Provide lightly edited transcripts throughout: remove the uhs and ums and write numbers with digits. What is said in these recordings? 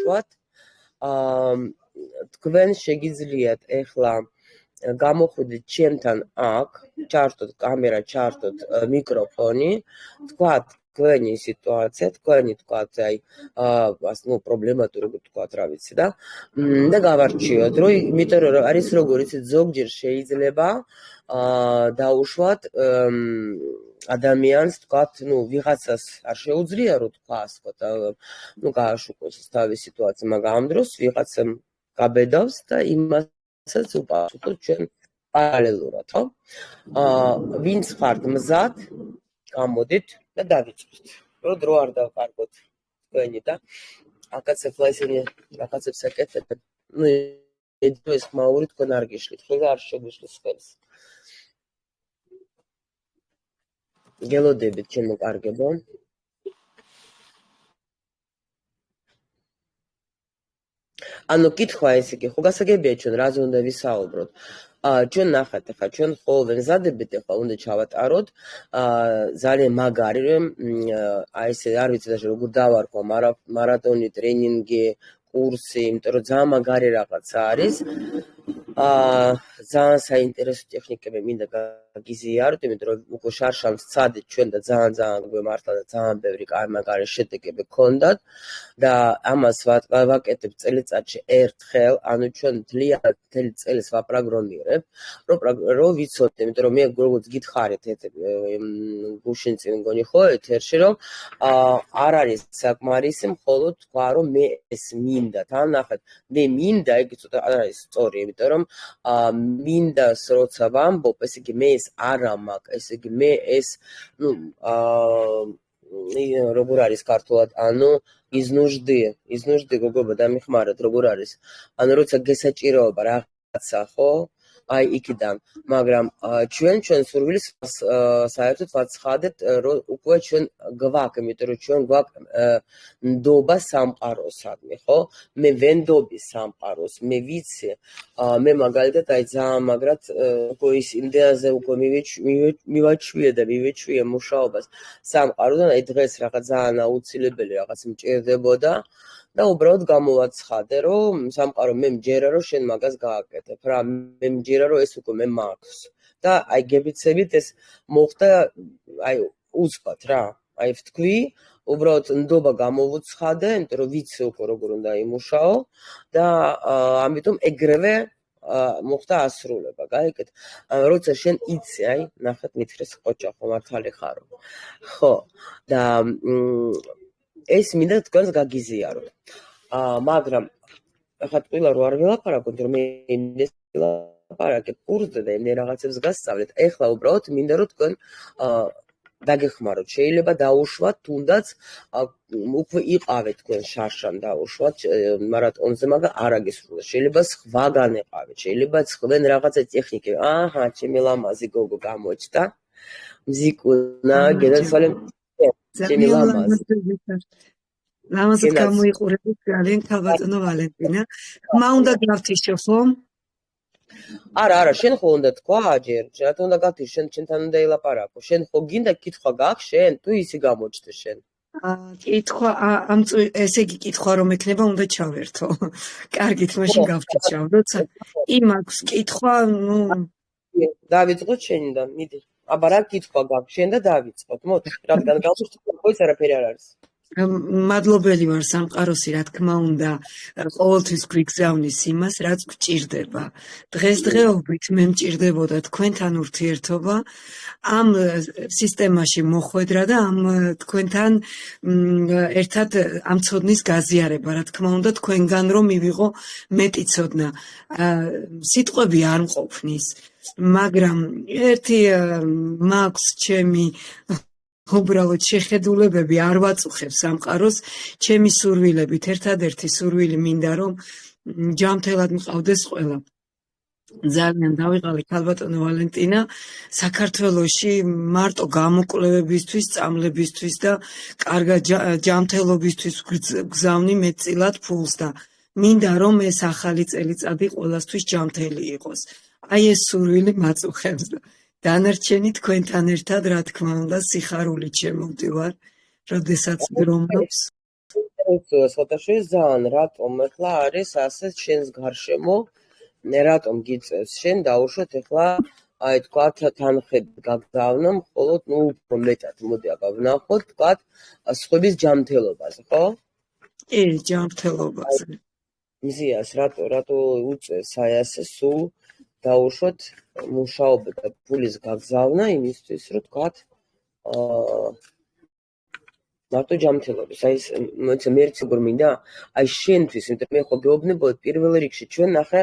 დაუშვათ. თქვენ შეგიძლიათ ეხლა გამოხვიდეთ ჩემთან აქ, ჩართოთ კამერა, ჩართოთ მიკროფონი, თქვათ თქვენი სიტუაცია, თქვენი თქვათ აი პრობლემატური თქვათ რა ვიცი და გავარჩიოთ, რომ იმიტომ რომ არის როგორ იცით ზოგჯერ შეიძლება დაუშვათ ადამიანს თქვათ, ვიღაცას არ შეუძლია რომ თქვას, გააშუქოს თავის სიტუაცია, მაგრამ ამ დროს ვიღაცამ გაბედავს და იმასაც უპასუხოთ ჩვენ პარალელურად, ხო? ვინც ხართ მზად, გამოდით და დავიწყოთ. რომ დრო არ დავყარგოთ თქვენი და აკაცებლა ისინი რაღაცებს აკეთებენ. ეს მაური თქვენ არ გიშლით, ხო და არ შეგიშლის ხელს. გელოდებით ჩემო კარგებო. ანუ კითხვა ესე იგი, ხო გასაგებია ჩვენ რაზე უნდა ვისაუბროთ. ჩვენ ნახეთ ახლა ჩვენ ხოლმე მზადებით ახლა უნდა ჩავატაროთ ძალიან მაგარი რომ აი ესე არ ვიცი даже როგორ დავარქვა მარათონი ტრენინგი კურსი იმიტომ რომ ძალიან მაგარი რაღაცა არის ძალიან საინტერესო ტექნიკები მინდა გაგიზიაროთ იმიტომ რომ უკვე შარშამს ცადით ჩვენ და ძალიან გვემართლა და ძალიან ბევრი მაგარი შედეგები გქონდათ და ამას ვაკეთებ წელიწადში ერთხელ ანუ ჩვენ მთლიანად მთელი წელს ვაპროგრამირებ რომ ვიცოდეთ იმიტომ რომ მე როგორც გითხარით გუშინ წინ მგონი ხო ეთერში რომ არ არის საკმარისი მხოლოდ თქვა რომ მე ეს მინდა თან ნახეთ მე მინდა იგი ცოტა არ არის სწორი იმიტომ რომ მინდას როცა ვამბობ ესე იგი მე ეს არა მაქვს ესე იგი მე ეს როგორ არის ქართულად ანუ იზნუჟდი გოგობა დამიხმარეთ როგორ არის ანუ როცა გესაჭიროება რაღაცა ხო აი იქიდან მაგრამ ჩვენ სურვილის საერთოდ ვაცხადეთ რომ უკვე ჩვენ გვაქვს იმიტომ რომ ჩვენ გვაქვს ნდობა სამყაროსადმი ხო მე ვენდობი სამყაროს მე ვიცი მე მაგალითად აი ძალიან მაგრად უკვე ის იმდენაზე უკვე მივაჩვიე მუშაობას სამყაროდან აი დღეს რაღაც ძალიან აუცილებელი რაღაც მჭირდებოდა და უბრალოდ გამოვაცხადე რომ სამყარო მე მჯერა რომ შენ მაგას გააკეთებ რა მე მჯერა რომ ეს უკვე მე მაქვს და აი გებიცებით ეს მოხდა აი უცბად რა აი ვთქვი უბრალოდ ნდობა გამოვუცხადე იმიტომ რომ ვიცი უკვე როგორ უნდა იმუშაო და ამიტომ ეგრევე მოხდა ასრულება გაიგეთ როცა შენ იცი აი ნახეთ მითხრეს ოჯახო მართალი ხარო ხო და ეს მინდა თქვენს გაგიზიაროთ. მაგრამ ახლა თქვილა რომ არ ველაპარაკოთ რომ მე იმდეს ველაპარაკებ კურსზე და იმდენ რაღაცებს გასწავლეთ. ეხლა უბრალოდ მინდა რომ თქვენ დაგეხმაროთ. შეიძლება დაუშვათ თუნდაც უკვე იყავით თქვენ შარშან დაუშვათ მარათონზე, მაგრამ არ აგისრულა. შეიძლება სხვაგან ეყავით. შეიძლება თქვენ რაღაცა ტექნიკები. აჰა, ჩემი ლამაზი გოგო გამოჩნდა. მზიკუნა, გედაცვალე ჩემი ლამაზად გამოიყურებით ძალიან ქალბატონო ვალენტინა. ხმა უნდა გავთიშო ხომ? არა, შენ ხო უნდა თქვა ჯერ, რატომ უნდა გავთიშო, შენთან უნდა ელაპარაკო. შენ ხო გინდა კითხვა გაქვს შენ, თუ ისი გამოჩნდა შენ? კითხვა ესე იგი კითხვა რომ ექნება უნდა ჩავერთო. კარგით, მაშინ გავთიშავ, როცა იმ აქვს კითხვა, დავიწყოთ შენიდან, მიდი. აბა რა კითხვა გაქვს შენ და დავიწყოთ. მოდი, რადგან გავთიშავ, ხოიც არაფერი არ არის. მადლობელი ვარ სამყაროსი, რა თქმა უნდა, ყოველთვის გვიგზავნის იმას, რაც გვჭირდება. დღესდღეობით მე მჭირდებოდა თქვენთან ურთიერთობა, ამ სისტემაში მოხვედრა და ამ თქვენთან ერთად ამ ცოდნის გაზიარება, რა თქმა უნდა, თქვენგან რომ მივიღო მეტი ცოდნა. სიტყვები არ მყოფნის, მაგრამ ერთი მაქვს ჩემი უბრალოდ შეხედულებები არ ვაწუხებ სამყაროს ჩემი სურვილებით ერთადერთი სურვილი მინდა რომ ჯანმრთელად მყავდეს ყველა ძალიან დავიღალე ქალბატონო ვალენტინა საქართველოში მარტო გამოკვლევებისთვის სწავლებისთვის და კარგად ჯანმრთელობისთვის გზავნი მეტწილად ფულს და მინდა რომ ეს ახალი წელიწადი ყველასთვის ჯანმრთელი იყოს აი ეს სურვილი მაწუხებს დანარჩენი თქვენთან ერთად, რა თქმა უნდა, სიხარულით შემოვდივარ, როდესაც დრომობს. სხვადასხვა ძალიან რატომ ახლა არის ასე შენს გარშემო რატომ გიწევს შენ დაუშვათ ახლა აი თქვათ თანხები გაგზავნა მხოლოდ ნუ უფრო მეტად მოდი აბა ვნახოთ თქვათ სხვების ჯანმრთელობაზე ხო? კი, ჯანმრთელობაზე. მზიას რატო უწევს აი ასე სულ დაუშვათ მუშაობა და ფულის გაგზავნა იმისთვის რომ თქვათ მარტო ჯანმრთელობის აი მოიცა მე ერთი როგორ მინდა აი შენთვის იმიტომ მე ხო გეუბნებოდ პირველ რიგში ჩვენ ნახე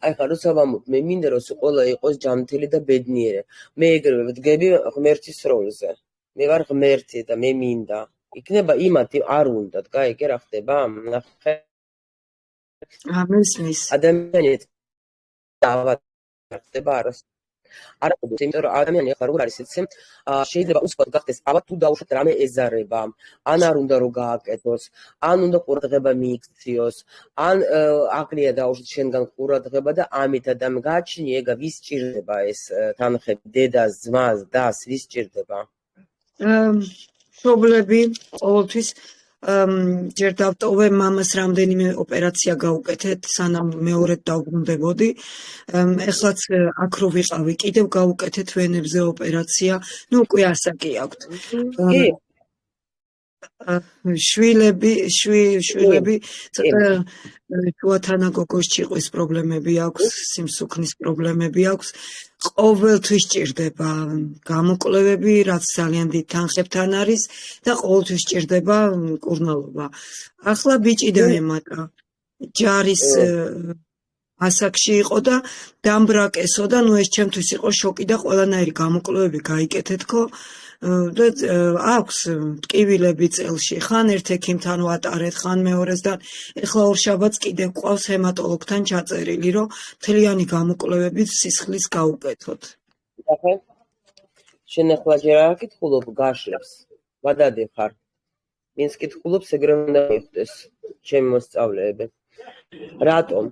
აი ხა როცა ვამბობ მე მინდა რომ ყველა იყოს ჯანმრთელი და ბედნიერი მე ეგრევე ვდგები ღმერთის როლზე მე ვარ ღმერთი და მე მინდა იქნება იმათი არ უნდათ გაიგე რა ხდება ნახე ამისმის ადამიანი ხდება არას არა იმიტომ რომ ადამიანი ახლა როგორ არის იცი შეიძლება უცბად გახდეს აბა თუ დაუშვათ რამე ეზარება ან არ უნდა რომ გააკეთოს ან უნდა ყურადღება მიიქციოს ან აკლია დაუშვათ შენგან ყურადღება და ამით адам გააჩნია ეგა ვის სჭირდება ეს თანხები დედას ძმას დას ვის სჭირდება მშობლები ყოველთვის ჯერ დავტოვე მამას რამდენიმე ოპერაცია გავუკეთეთ სანამ მეორედ დავბრუნდებოდი ეხლაც აქ რო ვიყავი კიდევ გავუკეთეთ ვენებზე ოპერაცია ნუ უკვე ასაკი აქვთ შვილები ცოტა შუათანაგოგოს ჭიყვის პრობლემები აქვს სიმსუქნის პრობლემები აქვს ყოველთვის ჭირდება გამოკვლევები რაც ძალიან დიდ თანხებთან არის და ყოველთვის ჭირდება მკურნალობა ახლა ბიჭი დაემატა ჯარის ასაკში იყო და დამბრაკესო და ნუ ეს ჩემთვის იყო შოკი და ყველანაირი გამოკვლევები გაიკეთეთქო და აქვს ტკივილები წელში ხან ერთ ექიმთან ვატარეთ ხან მეორესთან ეხლა ორ შაბათს კიდევ ყავს ჰემატოლოგთან ჩაწერილი რომ მთლიანი გამოკვლევებით სისხლის გაუკეთოთ ახლა შენ ახლა ჯერ არ კითხულობ გაშლებს ვადადი ხარ ვინც კითხულობს ეგრევე უნდა მიხდეს ჩემი მოსწავლეები რატომ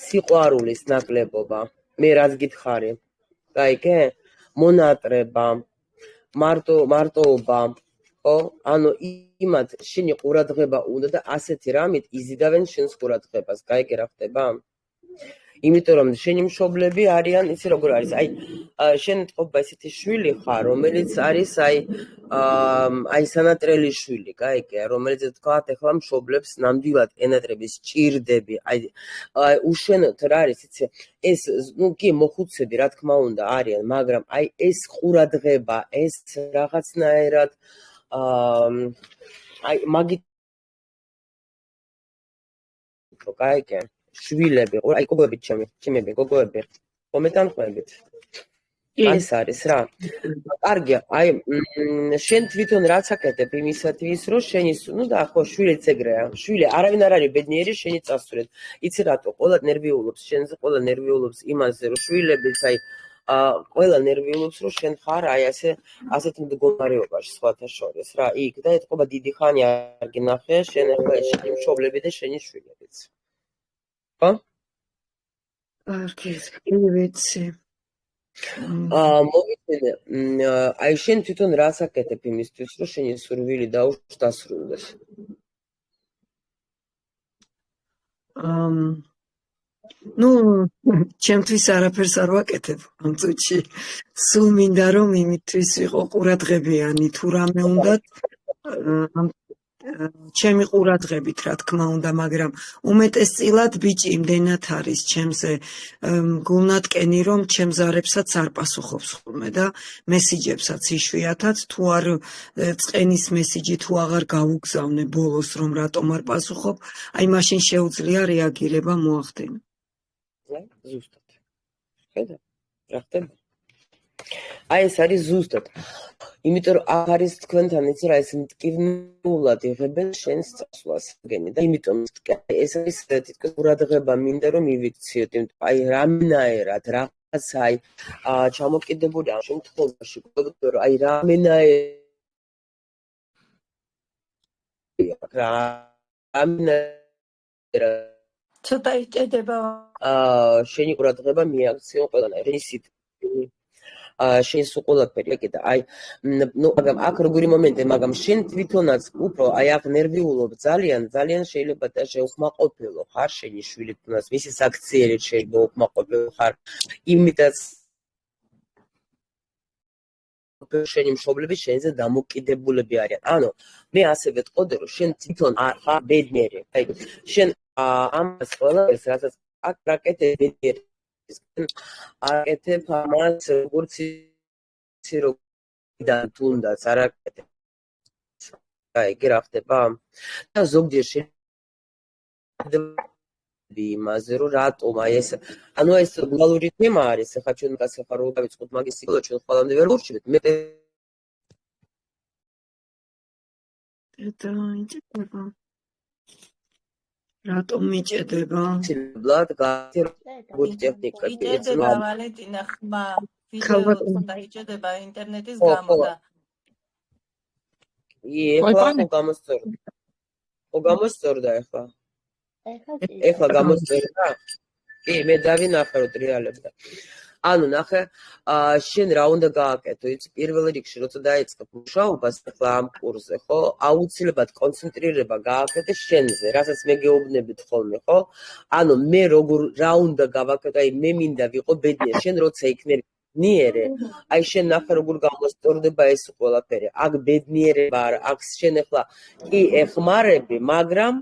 სიყვარულის ნაკლებობა მე რაც გითხარი გაიგე მონატრება მარტოობა ხო ანუ იმათ შენი ყურადღება უნდა და ასეთი რამით იზიდავენ შენს ყურადღებას გაიგე რა ხდება იმიტომ რომ შენი მშობლები არიან იცი როგორ არის აი შენ თქობა ესეთი შვილი ხარ რომელიც არის აი სანატრელი შვილი გაიგე რომელიც თქვათ ახლა მშობლებს ნამდვილად ენატრების ჭირდები აი უშენოდ რა არის იცი ეს ნუ კი მოხუცები რა თქმა უნდა არიან მაგრამ აი ეს ყურადღება ეს რაღაცნაირად აი მაგით გაიგე შვილები აი გოგოებით ჩემები გოგოები კომენტანხმებით ეს არის რა კარგია აი შენ თვითონ რაც აკეთებ იმისათვის რომ შენი ნუ და ხო შვილიც ეგრეა შვილი არავინ არ არის ბედნიერი შენი წასვლით იცი რატო ყველა ნერვიულობს შენზე ყველა ნერვიულობს იმაზე რომ შვილებიც აი ყველა ნერვიულობს რომ შენ ხარ აი ასეთ მდგომარეობაში სხვათა შორის რა იქ და ეთქობა დიდი ხანი არ გინახე შენ ახლა შენი მშობლები და შენი შვილებიც ხო? კარგი, ვიცი. მოგიწევი, აი შენ თვითონ რას აკეთებ იმისთვის, რომ შენი სურვილი დაუსრულდეს? ნუ, ჩემთვის არაფერს არ ვაკეთებ ამ წუთში. სულ მინდა რომ იმისთვის ვიყო ყურადღებიანი, თუ რამე უნდათ ჩემი ყურადღებით რა თქმა უნდა, მაგრამ უმეტესწილად ბიჭი იმდენად არის ჩემზე გულნატკენი, რომ ჩემს ზარებსაც არ პასუხობს ხოლმე და მესიჯებსაც იშვიათად თუ არ წყენის მესიჯი თუ აღარ გავუგზავნე ბოლოს რომ რატომ არ პასუხობ, აი მაშინ შეუძლია რეაგირება მოახდინო. ზუსტად. ხედავ, რა ხდება? აი ეს არის ზუსტად. იმიტომ რომ არის თქვენთან იცი რა ეს მტკივნეულად იღებენ შენს წასვლას გენი და იმიტომ ეს არის თითქოს ყურადღება მინდა რომ მივიქციოთ იმიტომ აი რამენაერად რაღაც აი ჩამოკიდებული ამ შემთხვევაში გქონდეთ რომ აი რამენაერად ცოტა იჭედება შენი ყურადღება მიაქციო ყველანაირ ისიც შენ სულ ყველაფერი ეკიდა აი ნუ მაგრამ აქ როგორი მომენტია მაგრამ შენ თვითონაც უფრო აი აქ ნერვიულობ ძალიან შეიძლება და შეუხმაყოფილო ხარ შენი შვილი თუნდაც მისი საქციელით შეიძლება უკმაყოფილო ხარ იმიტაც შენი მშობლები შენზე დამოკიდებულები არიან ანუ მე ასე ვეთყოდე რომ შენ თვითონ არ ხარ ბედნიერი აი შენ ამას ყველას რასაც აქ რაკეთებ ბედნიერი აკეთებ ამას როგორც იცი როგორ თუნდაც არ აკეთებ აი კი რა ხდება და ზოგჯერ იმაზე რომ რატომ აი ეს ანუ ეს გლობალური თემა არის ახლა ჩვენ კაცი ხარ რომ დავიწყოთ მაგის ციკლი ჩვენ ყველამდე ვერ ვურჩევთ მე და იჭდება რატომ მიჭედება ცილებლად გაგუთ ტექნიკები იჭედება ვალენტინა ხმა ვიდეო თუნდა იჭედება ინტერნეტის გამო და ეხლა გამოსწორდა ეხლა ეხლა გამოსწორდა კი მე დავინახე რომ ტრიალებდა ანუ ნახე შენ რა უნდა გააკეთო იცი პირველ რიგში როცა დაიწყებ მუშაობას ახლა ამ კურსზე ხო აუცილებლად კონცენტრირება გააკეთე შენზე რასაც მე გეუბნებით ხოლმე ხო ანუ მე როგორ რა უნდა გავაკეთო აი მე მინდა ვიყო ბედნიერი შენ როცა იქნები ბედნიერე აი შენ ნახე როგორ გამოსწორდება ეს ყველაფერი აქ ბედნიერება არა აქ შენ ახლა კი ეხმარები მაგრამ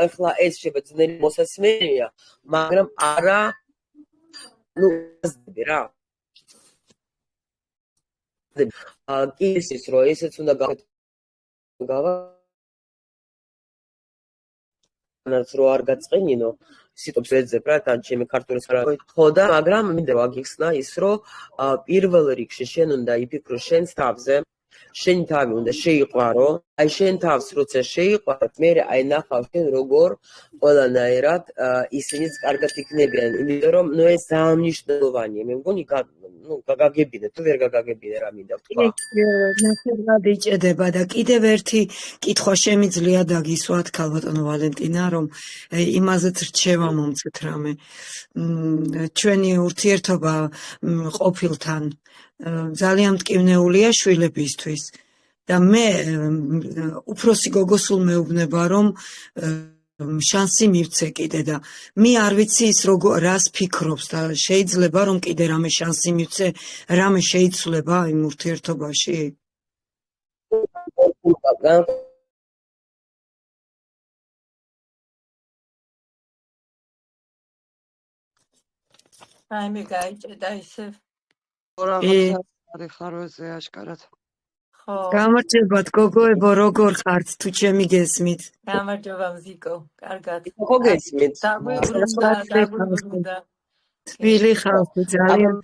ახლა ეს შეიძლება ძნელი მოსასმენია მაგრამ არა ну რა კი ის რო ესეც უნდა განაც რო არ გაწყენინო სიტყვებს ეძებ რა თან ჩემი ქართულის ხარ ხო და მაგრამ მინდა რომ აგიხსნა ის რომ პირველ რიგში შენ უნდა იფიქრო შენს თავზე შენი თავი უნდა შეიყვარო აი შენ თავს როცა შეიყვარო მე აი ნახავ შენ როგორ ყველანაირად ისინიც კარგად იქნებიან იმიტომ რომ ნუ ეს ძალიან მნიშვნელოვანია მე მგონი ნუ გაგაგებინე თუ ვერ გაგაგებინე რა მინდა ვთქვა ნახევრად იჭედება და კიდევ ერთი კითხვა შემიძლია დაგისვათ ქალბატონო ვალენტინა რომ იმაზეც რჩევა მომწეთ რამე ჩვენი ურთიერთობა ყოფილთან ძალიან მტკივნეულია შვილებისთვის და მე უფროსი გოგო სულ მეუბნება რომ შანსი მივცე კიდე და მე არ ვიცი ის რას ფიქრობს და შეიძლება რომ კიდე რამე შანსი მივცე რამე შეიცვლება იმ ურთიერთობაში აი მე გაიჭედა ისე რაღაც ხარვეზე აშკარად ხო გამარჯობათ გოგოებო როგორ ხართ თუ ჩემი გესმით გამარჯობა მზიკო კარგად ხო გესმით დაგვიბრუნდა თბილი ხალხი ძალიან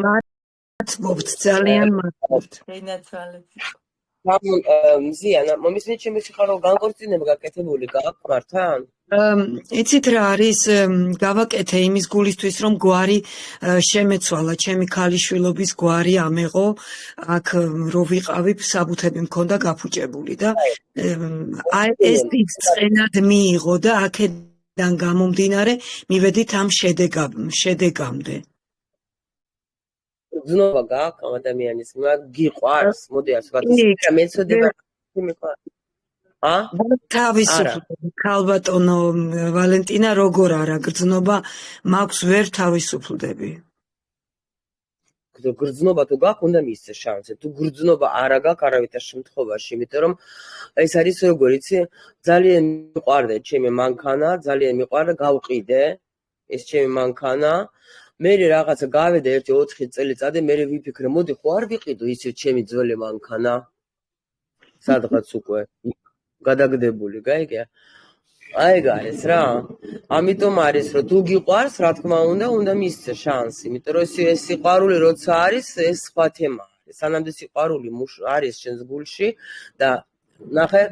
მადლობთ ძალიან მადლობთ რეინაცვალეთ მზიანა მომისმენთ ჩემი სიხარო განკორწინება გაკეთებული გააქვთ მართან იცით რა არის გავაკეთე იმის გულისთვის რომ გვარი შემეცვალა ჩემი ქალიშვილობის გვარი ამეღო აქ რო ვიყავი საბუთები მქონდა გაფუჭებული და აი ეს წყენად მიიღო და აქედან გამომდინარე მივედით ამ შედეგამდე გზნობა გააქვს ამ ადამიანის გიყვარს მოდი ასე ვთქვათ მეცოდება თავისუფლდება ქალბატონო ვალენტინა როგორ არა გრძნობა მაქვს ვერ თავისუფლდები გრძნობა თუ გაქვს უნდა მისცე შანსი თუ გრძნობა არა გაქვს არავითარ შემთხვევაში იმიტომ რომ ეს არის როგორ იცი ძალიან მიყვარდა ჩემი მანქანა ძალიან მიყვარდა გავყიდე ეს ჩემი მანქანა მე რაღაცა გავედა 1-4 წელიწადი მე ვიფიქრე მოდი ხო არ ვიყიდო ისე ჩემი ძველი მანქანა სადღაც უკვე გადაგდებული გაიგე აი გაეს რა ამიტომ არის რომ თუ გიყვარს რა თქმა უნდა მისცე შანსი იმიტომ რომ ეს სიყვარული როცა არის ეს სხვა თემა არის სანამდე სიყვარული არის შენს გულში და ნახე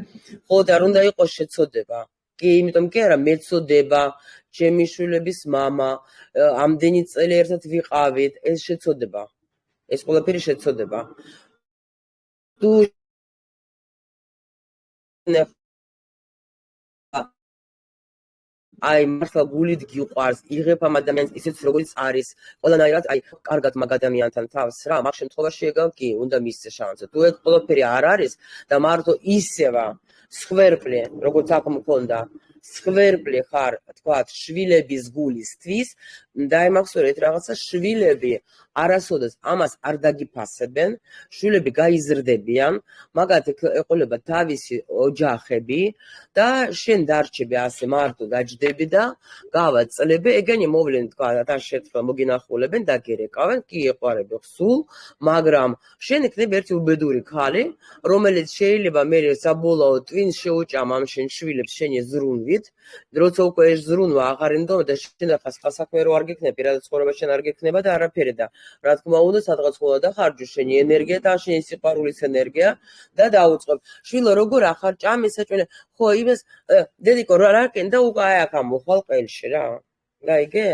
ხო და არ უნდა იყოს შეცოდება კი იმიტომ კი არა მეცოდება ჩემი შვილების мама ამდენი წელი ერთად ვიყავით ეს შეცოდება ეს ყველაფერი შეცოდება თუ აი მართლა გულით გიყვარს, იღებ ამ ადამიანს ისიც როგორც არის, ყველანაირად აი კარგად მაგ ადამიანთან თავს რა, მაგ შემთხვევაში ეგავ კი უნდა მისცე შანსი. თუ ეგ ყველაფერი არ არის და მარტო ისევა სხვერპლი, როგორც აქ მქონდა, სხვერპლი ხარ, თქვათ, შვილების გულისთვის, დაემახსოვრეთ რაღაცა შვილები არასოდეს ამას არ დაგიფასებენ, შვილები გაიზრდებიან, მაგათ ეყოლება თავისი ოჯახები და შენ დარჩები ასე მარტო გაჯდები და გავაწლები, ეგენი მოვლენ თქვა და შეთხა მოგინახულებენ და გერეკავენ, კი ეყარები სულ, მაგრამ შენ იქნებ ერთი უბედური ქალი, რომელიც შეიძლება მე საბოლოო ტვინს შეუჭამ ამ შენ შვილებს შენი ზრუნვით, როცა უკვე ეს ზრუნვა აღარ ენდო და შენ ახლა საქმე რო არ გიქნება, პირადი ცხოვრება შენ არ გიქნება და არაფერი და რა თქმა უნდა სადღაც ხოლმე დახარჯო შენი ენერგია და შენი სიყვარულის ენერგია და დაუწყებ. შვილო როგორ ახარ ჭამე საჭმელი, ხო იმას დედიკო რა კენდა უკვე აი აქ ამოხვალ ყელში რა. გაიგე?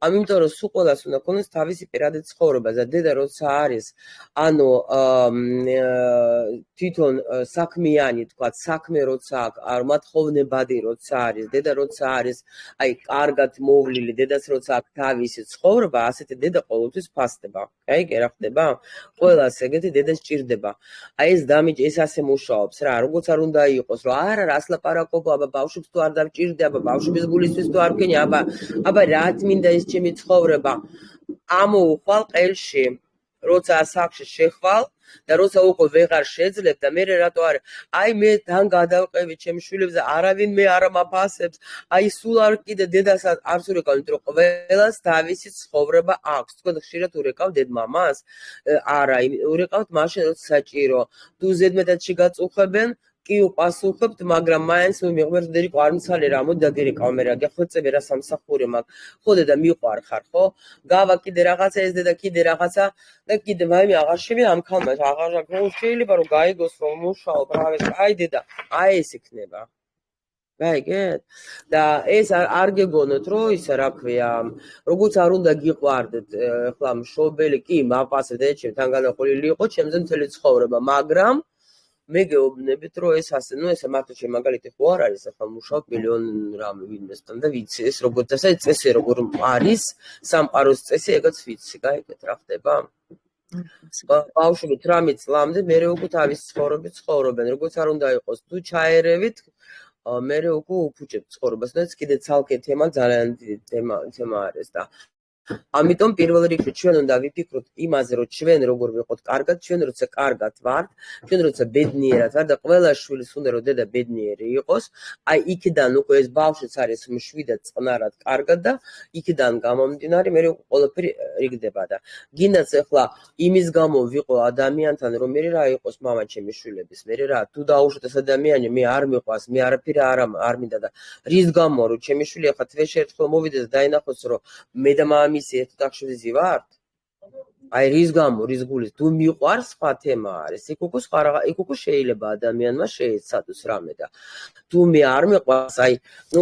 ამიტომ რომ სულ ყველას უნდა ქონდეს თავისი პირადი ცხოვრება და დედა როცა არის, ანუ თვითონ საქმიანი, თქვა, საქმე როცა აქვს, არ მათხოვნებადი როცა არის, დედა როცა არის, აი კარგად მოვლილი, დედას როცა აქვს თავისი ცხოვრება, ასეთი დედა ყოველთვის ფასდება. გაიგე რა ხდება? ყველას ეგეთი დედა სჭირდება. აი ეს დამიჯ ეს ასე მუშაობს რა, როგორც არ უნდა იყოს, რომ არა რას ლაპარაკობ, აბა ბავშვებს თუ არ დავჭირდე, აბა ბავშვების გულისთვის თუ არ ვქენი, აბა რა მინდა ის ჩემი ცხოვრება ამოუხვალ ყელში როცა სახში შეხვალ და როცა უკვე ვეღარ შეძლებ და მე რატო არა აი მე თან გადავყევი ჩემს შვილებს და არავინ მე არ მაფასებს აი სულ არ კიდე დედასაც არც ურეკავ იმიტომ რომ ყველას თავისი ცხოვრება აქვს თქვენ ხშირად ურეკავ დედმამას არა ურეკავთ მაშინ როცა საჭირო თუ ზედმეტად შეგაწუხებენ კი უპასუხებთ, მაგრამ მაინც მიყვარდერი არ მიცალე რა, მოდი დაგერეკავ მე რა, გახოცები რა სამსახური მაქვს. ხო დედა მიყვარ ხარ, ხო? გავა კიდე რაღაცა ეს დედა კიდე რაღაცა და კიდე მაიმე აღარ შევი ამ ქალმა, აღარ შეიძლება რომ გაიგოს რომ მუშაობ რა ეს, აი დედა, აი ეს იქნება. გაიგეთ? და ეს არ გეგონოთ რომ ისა რა ქვია, როგორც არ უნდა გიყვარდეთ, ხლა მშობელი კი მაფასეთ ეჩემ თან განაყოლილი იყო ჩემზე მთელი ცხოვრება, მაგრამ მე გეუბნებით რომ ეს ასე, ნუ ესე მარტო ჩემ მაგალითი ხო არ არის, ახლა მუშაობ მილიონ რამე ვინმესთან და ვიცი ეს როგორც ასე წესი როგორ არის, სამყაროს წესი ეგაც ვიცი, გაიგეთ რა ხდება? ბავშვები 18 წლამდე მე უკვე თავის ცხოვრებით ცხოვრობენ, როგორც არ უნდა იყოს, თუ ჩაერევით მე უკვე უფუჭებ ცხოვრებას და ეს კიდე ცალკე თემა ძალიან დიდი თემა არის და ამიტომ პირველ რიგში ჩვენ უნდა ვიფიქროთ იმაზე, რომ ჩვენ როგორ ვიყოთ კარგად, ჩვენ როცა კარგად ვართ, ჩვენ როცა ბედნიერად ვართ და ყველა შვილს უნდა რომ დედა ბედნიერი იყოს, აი იქიდან უკვე ეს ბავშვიც არის მშვიდად, წყნარად, კარგად და იქიდან გამომდინარე მე ყველაფერი რიგდება და გინდაც ახლა იმის გამო ვიყო ადამიანთან, რომ მე რა იყოს მამა ჩემი შვილების, მე რა თუ დაუშვათ ეს ადამიანი, მე არ მიყვარს, მე არაფერი არ მინდა და რის გამო რომ ჩემი შვილი ახლა თვეში ერთხელ მოვიდეს და დაინახოს რომ მე და მამამისი ერთ ოთახში ვართ. აი რის გამო, რის გულის, თუ მიყვარს სხვა თემა არის. იქ უკვე შეიძლება ადამიანმა შეეცადოს რამე და თუ მე არ მიყვარს, აი, ნუ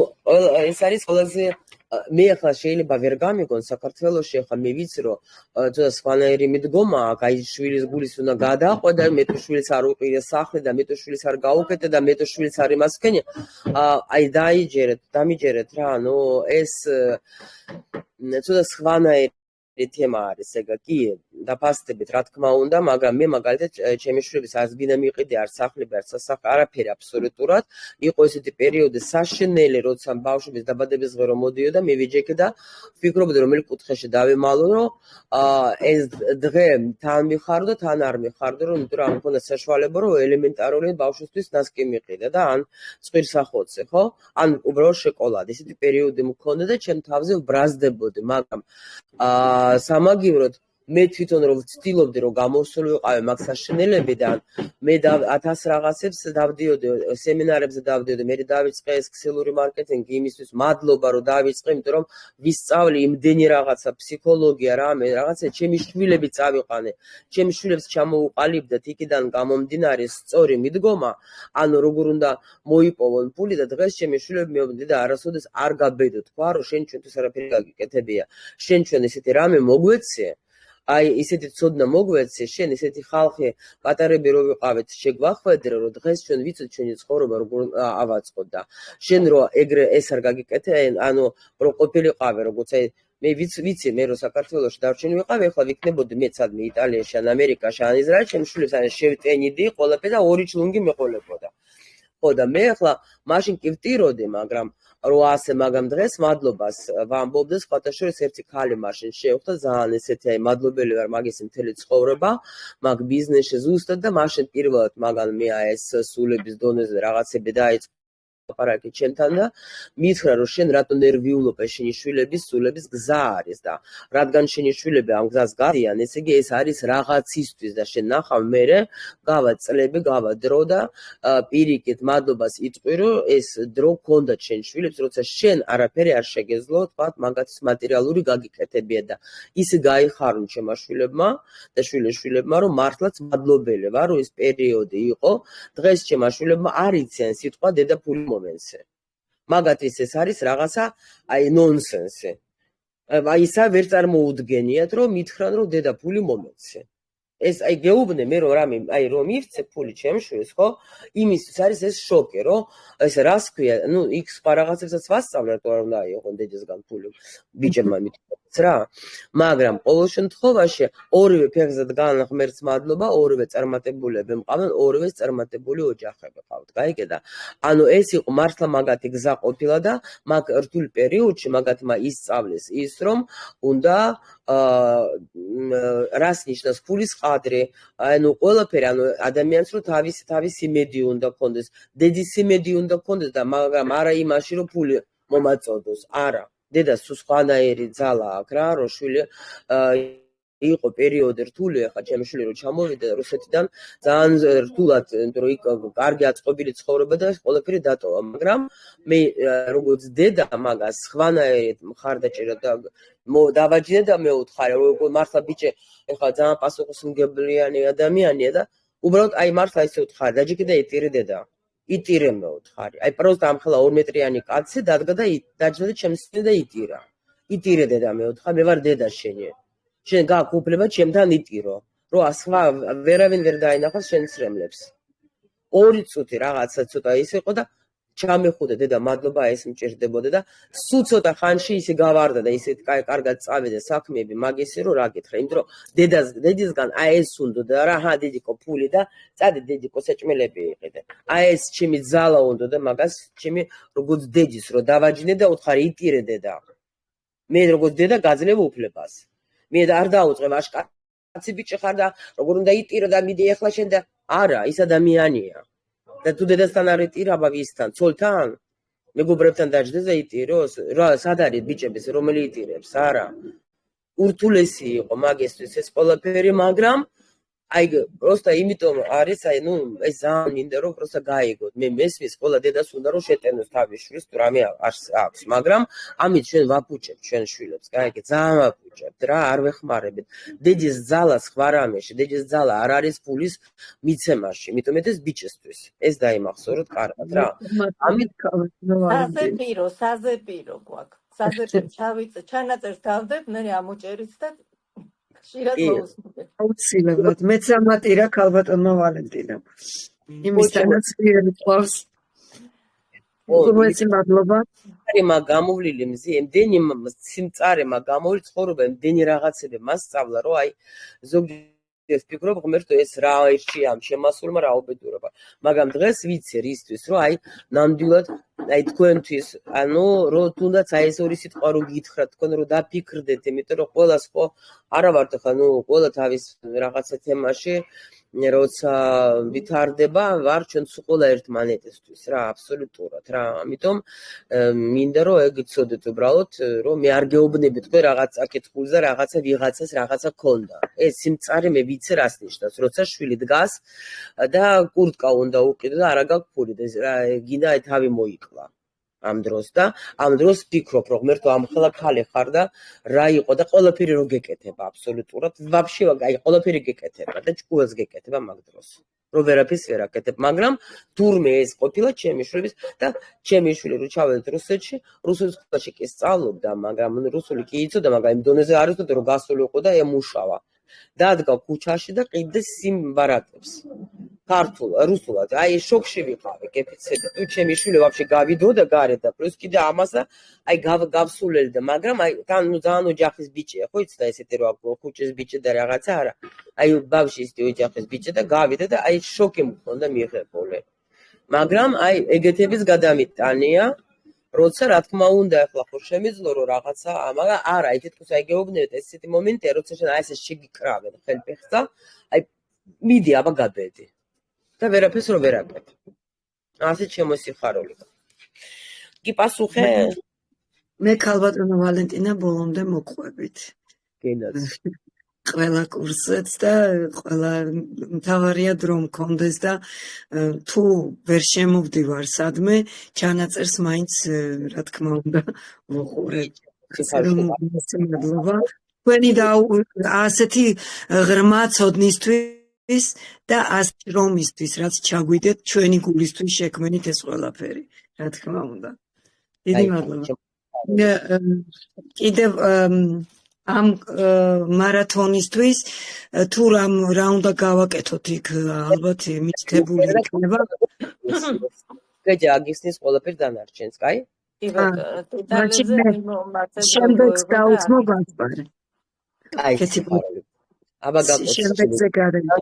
ეს არის ყველაზე მე ახლა შეიძლება ვერ გამიგონ საქართველოში ახლა მე ვიცი რომ ცოტა სხვანაირი მიდგომა აქვს, აი შვილის გულის უნდა გადააყვა და მე თუ შვილს არ უყირე სახლი და მე თუ შვილს არ გაუკეთე და მე თუ შვილს არ იმას ვქენი, აი დამიჯერეთ რა, ნუ ეს ცოტა სხვანაირი თემა არის ეგ კი დაფასდებით რა თქმა უნდა, მაგრამ მე მაგალითად ჩემი შვილების არც გინდა მიყიდე, არც სახლები, არც სასახლე, არაფერი აბსოლუტურად. იყო ესეთი პერიოდი საშინელი, როცა ბავშვების დაბადების ღერო მოდიოდა, მე ვიჯექე და ვფიქრობდი რომ მე კუთხეში დავემალო, რომ ეს დღე თან მიხარო და თან არ მიხარო, რომ იმიტომ რომ მქონდა საშუალება, რომ ელემენტარული ბავშვისთვის ნასკი მიყიდე და ან წვირს ახოცე, ხო? ან უბრალოდ შოკოლადი. ესეთი პერიოდი მქონდა და ჩემ თავზე ვბრაზდებოდი, მაგრამ სამაგივროდ მე თვითონ რომ ვცდილობდი რომ გამოსულიყავი მაგ საშინელებიდან მე 1000 რაღაცებს დავდიოდი სემინარებზე დავდიოდი მე დავიწყე ეს ქსელური მარკეტინგი იმისთვის მადლობა რომ დავიწყე იმიტომ რომ ვისწავლი იმდენი რაღაცა ფსიქოლოგია რამე რაღაცა ჩემი შვილები წავიყვანე ჩემი შვილებს ჩამოუყალიბდეთ იქიდან გამომდინარე სწორი მიდგომა ანუ როგორ უნდა მოიპოვონ ფული და დღეს ჩემი შვილები მეუბნები და არასოდეს არ გაბედო თქვა რომ შენ ჩვენთვის არაფერი გაგიკეთებია შენ ჩვენ ესეთი რამე მოგვეცე აი ისეთი ცოდნა მოგვეცე, შენ ისეთი ხალხი პატარები რო ვიყავეთ, შეგვახვედრე, რომ დღეს ჩვენ ვიცით ჩვენი ცხოვრება როგორ ავაწყოთ და შენ რო ეგრე ეს არ გაგიკეთე, ანუ რო ყოფილიყავე, როგორც აი მე ვიცი მე რო საქართველოში დარჩენი ვიყავი, ახლა ვიქნებოდი მე სადმე იტალიაში ან ამერიკაში ან ისრაელში, ჩემ შვილებს ან შევტენიდი ყველაფერი და ორი ჩლუნგი მეყოლებოდა. ხო და მე ახლა მაშინ კი ვტიროდი, მაგრამ რო ასე მაგამ დღეს მადლობას ვამბობ და სხვათა შორის ერთი ქალი მაშინ შევხვდა ძალიან ესეთი აი მადლობელი ვარ მაგის მთელი ცხოვრება, მაგ ბიზნესში ზუსტად და მაშინ პირველად მაგან მე აი ეს სულების დონეზე რაღაცები დაიწყო ლაპარაკი ჩემთან და მითხრა რომ შენ რატო ნერვიულობ შენი შვილების სულების გზა არის და რადგან შენი შვილები ამ გზას გადიან, ესე იგი ეს არის რაღაცისთვის და შენ ნახავ მერე გავა წლები, გავა დრო და პირიქით მადლობას იტყვი რომ ეს დრო გქონდათ შენ შვილებს, როცა შენ არაფერი არ შეგეძლო, თქვა მაგათის მატერიალური გაგიკეთებია და ისე გაიხარონ ჩემმა შვილებმა და შვილიშვილებმა რომ მართლაც მადლობელი ვარ რომ ეს პერიოდი იყო, დღეს ჩემმა შვილებმა არ იციან სიტყვა დედაფული მომენტზე. მაგათთვის ეს არის რაღაცა აი ნონსენსი. აი ისა ვერ წარმოუდგენიათ რომ მითხრან რომ დედაფული მომენტზე. ეს აი გეუბნე მე რომ რამე აი რომ მივცე ფული ჩემშვილს, ხო? იმისთვის არის ეს შოკი, რომ ეს რას ქვია, ნუ იქ სხვა რაღაცებსაც ვასწავლე, რატო არ უნდა აიღონ დედისგან ფული ბიჭებმა მithქვაც რა. მაგრამ ყოველ შემთხვევაში ორივე ფეხზე დგან ღმერთს მადლობა, ორივე წარმატებულები მყავენ, ორივე წარმატებული ოჯახები ყავთ, გაიგე? ანუ ეს იყო მართლა მაგათი გზა ყოფილა და მაგ რთულ პერიოდში მაგათმა ისწავლეს ის რომ უნდა რას ნიშნავს ფულის ყადრი, ანუ ყველაფერი, ანუ ადამიანს რომ თავისი იმედი უნდა ქონდეს, დედის იმედი უნდა ქონდეს და მაგრამ არა იმაში რომ ფული მომაწოდოს, არა. დედას თუ სხვანაირი ძალა აქვს რა, რომ შვილი იყო პერიოდი რთული, ახლა ჩემი შვილი რომ ჩამოვიდა რუსეთიდან ძალიან რთულად, იმიტომ რომ იქ კარგი აწყობილი ცხოვრება და ყველაფერი დატოვა, მაგრამ მე როგორც დედა მაგას სხვანაირად მხარდაჭერა და დავაჯინე და მეუთხარი, რომ მართლა ბიჭე, ეხლა ძალიან პასუხისმგებლიანი ადამიანია და უბრალოდ აი მართლა ისე უთხარი, დაჯიკი და იტირე დედა. იტირე მეუთხარი. აი პროსტ ამ ხელა 2 მეტრიანი კაცი დადგა და დაჯდა ჩემს და იტირა. იტირე დედა მეუთხარი, მე ვარ დედა შენი. შენ გაქვს უფლება ჩემთან იტირო, რომ სხვა ვერავინ ვერ დაინახოს შენს რემლებს. 2 წუთი რაღაცა ცოტა ის იყო და ჩამეხუდა დედა მადლობა ეს მჭირდებოდა და სულ ცოტა ხანში ისე გავარდა და ისე კარგად წავიდა საქმეები მაგისი რომ რა გითხრა, იმიტომ რომ დედისგან აი ეს უნდა რა, ჰა დედიკო ფული და წადი დედიკო საჭმელები იყიდე. აი ეს ჩემი ძალა უნდა და მაგას ჩემი როგორც დედის რომ დავაჯინე და უთხარი იტირე დედა. მე როგორც დედა გაძლევ უფლებას. მე არ დაუწყებ აშკაცი ბიჭი ხარ და როგორ უნდა იტირო და მიდი ეხლა შენ და არა, ის ადამიანია. და თუ დედასთან არ იტირაბა ვისთან, ცოლთან, მეგობრებთან დაჯდეს და იტიროს, რა სად არის ბიჭების რომელი იტირებს, არა. ურთულესი იყო მაგისთვის ეს ყველაფერი, მაგრამ აი პროსტა იმიტომ არის, აი ნუ ეს ძალიან მინდა რომ პროსტა გაიგოთ. მე მესმის ყველა დედას უნდა რომ შეტენოს თავის შვილს თუ რამე აქვს, მაგრამ ამით ჩვენ ვაფუჭებთ ჩვენ შვილებს, გაიგე, ძალიან ვაფუჭებთ რა, არ ვეხმარებით. დედის ძალა სხვა რამეში, დედის ძალა არ არის ფულის მიცემაში, იმიტომ ეს ბიჭისთვის. ეს დაიმახსოვროთ კარგად რა. ამით საზეპირო გვაქვს. საზეპირო ჩავიწე, ჩანაწერს დავდებ, მე ამოჭერიც და ხშირად მოусმინე. აუცილებლად მეც ამატირა ქალბატონმა ვალენტინამ. იმისთანაც ვიერი ყავს. უღმესი მადლობა. მაგ გამოვლილი მზი, ემდენი სიმწარემა გამოვლი ცხოვრება, ემდენი რაღაცები მასწავლა, რომ აი ზოგჯერ ვფიქრობ ღმერთო ეს რა ერჩია ამ შემასულმა რა უბედურება. მაგრამ დღეს ვიცი რისთვის, რომ აი ნამდვილად აი თქვენთვის, ანუ რომ თუნდაც აი ეს ორი სიტყვა რომ გითხრათ თქვენ რომ დაფიქრდეთ, იმიტომ რომ ყველას ხო არა ვართ ხა, ნუ ყველა თავის რაღაცა თემაში როცა ვითარდება, ვარ ჩვენ ყველა ერთმანეთისთვის რა, აბსოლუტურად რა. ამიტომ მინდა რომ ეგ იცოდეთ უბრალოდ, რომ მე არ გეუბნები თქვენ რაღაც აკითხულს და რაღაცა ვიღაცას რაღაცა ქონდა. ეს სიმწარე მე ვიცი რას ნიშნავს, როცა შვილი დგას და კურტკა უნდა უყიდო და არა გაქვს ფული და რა გინდა აი თავი მოიკლა. ამ დროს და ამ დროს ვფიქრობ რომ ღმერთო ამ ხელა ქალი ხარ და რა იყო და ყველაფერი რო გეკეთება აბსოლუტურად ვაფშე აი ყველაფერი გეკეთება და ჭკუელს გეკეთება მაგ დროს რომ ვერაფერს ვერ აკეთებ, მაგრამ თურმე ეს ყოფილა ჩემი შვილების და ჩემი შვილი რო ჩავედით რუსეთში, რუსულ სკოლაში კი სწავლობდა, მაგრამ რუსული კი იცოდა, მაგრამ იმ დონეზე არ იცოდა რომ გასულიყო და ემუშავა. დადგა ქუჩაში და ყიდდა სიმბარატებს. ქართულ, რუსულად. აი შოქში ვიყავი, გეფიცები. თუ ჩემი შვილი ვაფშე გავიდოდა გარეთ და პლუს კიდე ამასა აი გავსულელდა, მაგრამ აი თან ძალიან ოჯახის ბიჭია, ხო იცი და ესეთი რა ქუჩის ბიჭი და რაღაცა არა. აი ბავშვი ისეთი ოჯახის ბიჭი და გავიდა და აი შოკი მქონდა მიღებული. მაგრამ აი ეგეთების გადამიტანია, როცა რა თქმა უნდა ახლა ხო შემიძლო რომ რაღაცა, მაგრამ არა, აი თითქოს აი გეუბნებით ესეთი მომენტია, როცა შენ აი ესე შეგიკრავენ ხელფეხს და აი მიდი აბა გაბედი. და ვერაფერს რო ვერაკეთებ. ასეთ შემოსიხარული. კი პასუხე? მე ქალბატონო ვალენტინა ბოლომდე მოყვებით. გენაც. ყველა კურსიც და ყველა მთავარია დრო მქონდეს და თუ ვერ შემოვდივარ სადმე, ჩანაწერს მაინც რა თქმა უნდა ვუყურებ. მადლობა. თქვენი და ასეთი ღრმა ცოდნისთვის და ასრომისთვის, რაც ჩაგვიდეთ ჩვენი გულისთვის შექმნით ეს ყველაფერი, რა თქმა უნდა. დიდი მადლობა. კიდევ ამ მარათონისთვის თუ რა უნდა გავაკეთოთ იქ ალბათ მითითებული იქნება. გეჯა აგიხსნის ყველაფერი დანარჩენს, კაი? კი ბატონო, დეტალებზე მიმომართეთ. შემდეგ დაუძმო გასპარი. კაი, სიხარული. აბა გაკეთე. შემდეგზე გარემო.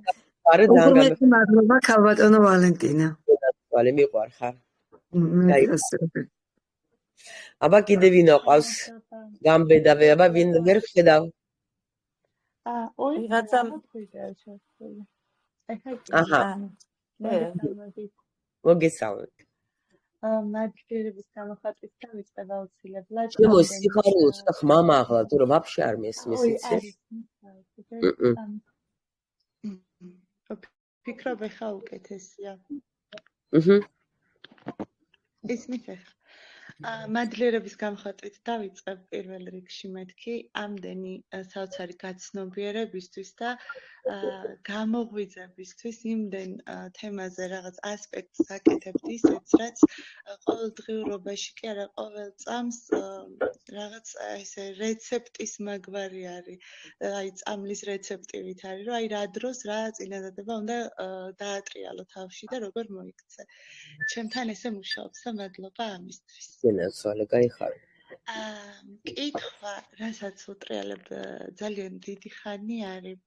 არა ძალიან უღრმესი მადლობა ქალბატონო ვალენტინა. გასპარი მიყვარხარ. კაი. აბა კიდე ვინ აყავს? გამბედავე, აბა ვინ ვერ ხედავ? ვიღაცა აჰა. მოგესალმებით. მადლიერების გამოხატვის დავიწყებ აუცილებლად. შემოსიხარულო ცოტა ხმამაღლა, თუ რა ვაფშე არ მესმის იცი? ფიქრობ ეხა უკეთესია. ისმის ეხა. მადლიერების გამოხატვით დავიწყებ პირველ რიგში მეთქი ამდენი საოცარი გაცნობიერებისთვის და გამოღვიძებისთვის იმდენ თემაზე რაღაც ასპექტს აკეთებთ ისეც, რაც ყოველდღიურობაში კი არა ყოველ წამს რაღაც ესე რეცეპტის მაგვარი არის. აი წამლის რეცეპტივით არის, რომ აი რა დროს რა წინადადება უნდა დაატრიალო თავში და როგორ მოიქცე. ჩემთან ესე მუშაობს და მადლობა ამისთვის. გენაცვალე, გაიხარე. კითხვა, რასაც უტრიალებ ძალიან დიდი ხანი არის.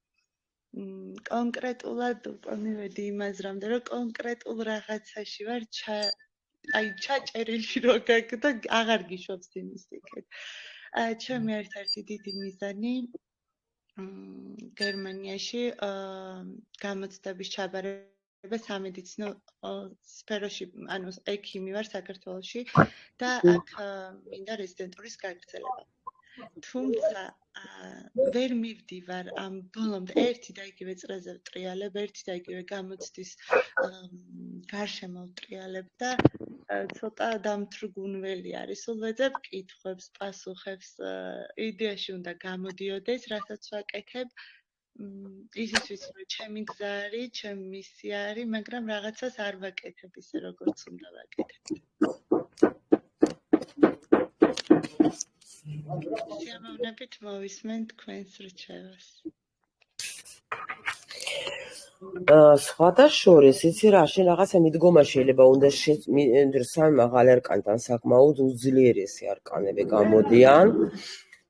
კონკრეტულად უკვე მივედი იმაზრამდე, რომ კონკრეტულ რაღაცაში ვარ ჩაჭერილი რო გაქვს და აღარ გიშვებს იმის იქეთ. ჩემი ერთ-ერთი დიდი მიზანი გერმანიაში გამოცდების ჩაბარება სამედიცინო სფეროში, ანუ ექიმი ვარ საქართველოში და აქ მინდა რეზიდენტურის გაგრძელება. თუმცა ვერ მივდივარ ამ ბოლომდე ერთი და იგივე წრეზე ვტრიალებ, ერთი და იგივე გამოცდის გარშემო ვტრიალებ და ცოტა დამთრგუნველი არის. სულ ვეძებ კითხვებს, პასუხებს, იდეაში უნდა გამოდიოდეს, რასაც ვაკეთებ. ისიც ვიცი, რომ ჩემი გზა არის, ჩემი მისია არის, მაგრამ რაღაცას არ ვაკეთებ ისე, როგორც უნდა ვაკეთებ. შემოვნებით მოვისმენ თქვენს რჩევას. სხვადასხვა იცი რა, შენ რაღაცა მიდგომა შეიძლება უნდა სამ მაღალერკანთან საკმაოდ უძლიერესი არკანები გამოდიან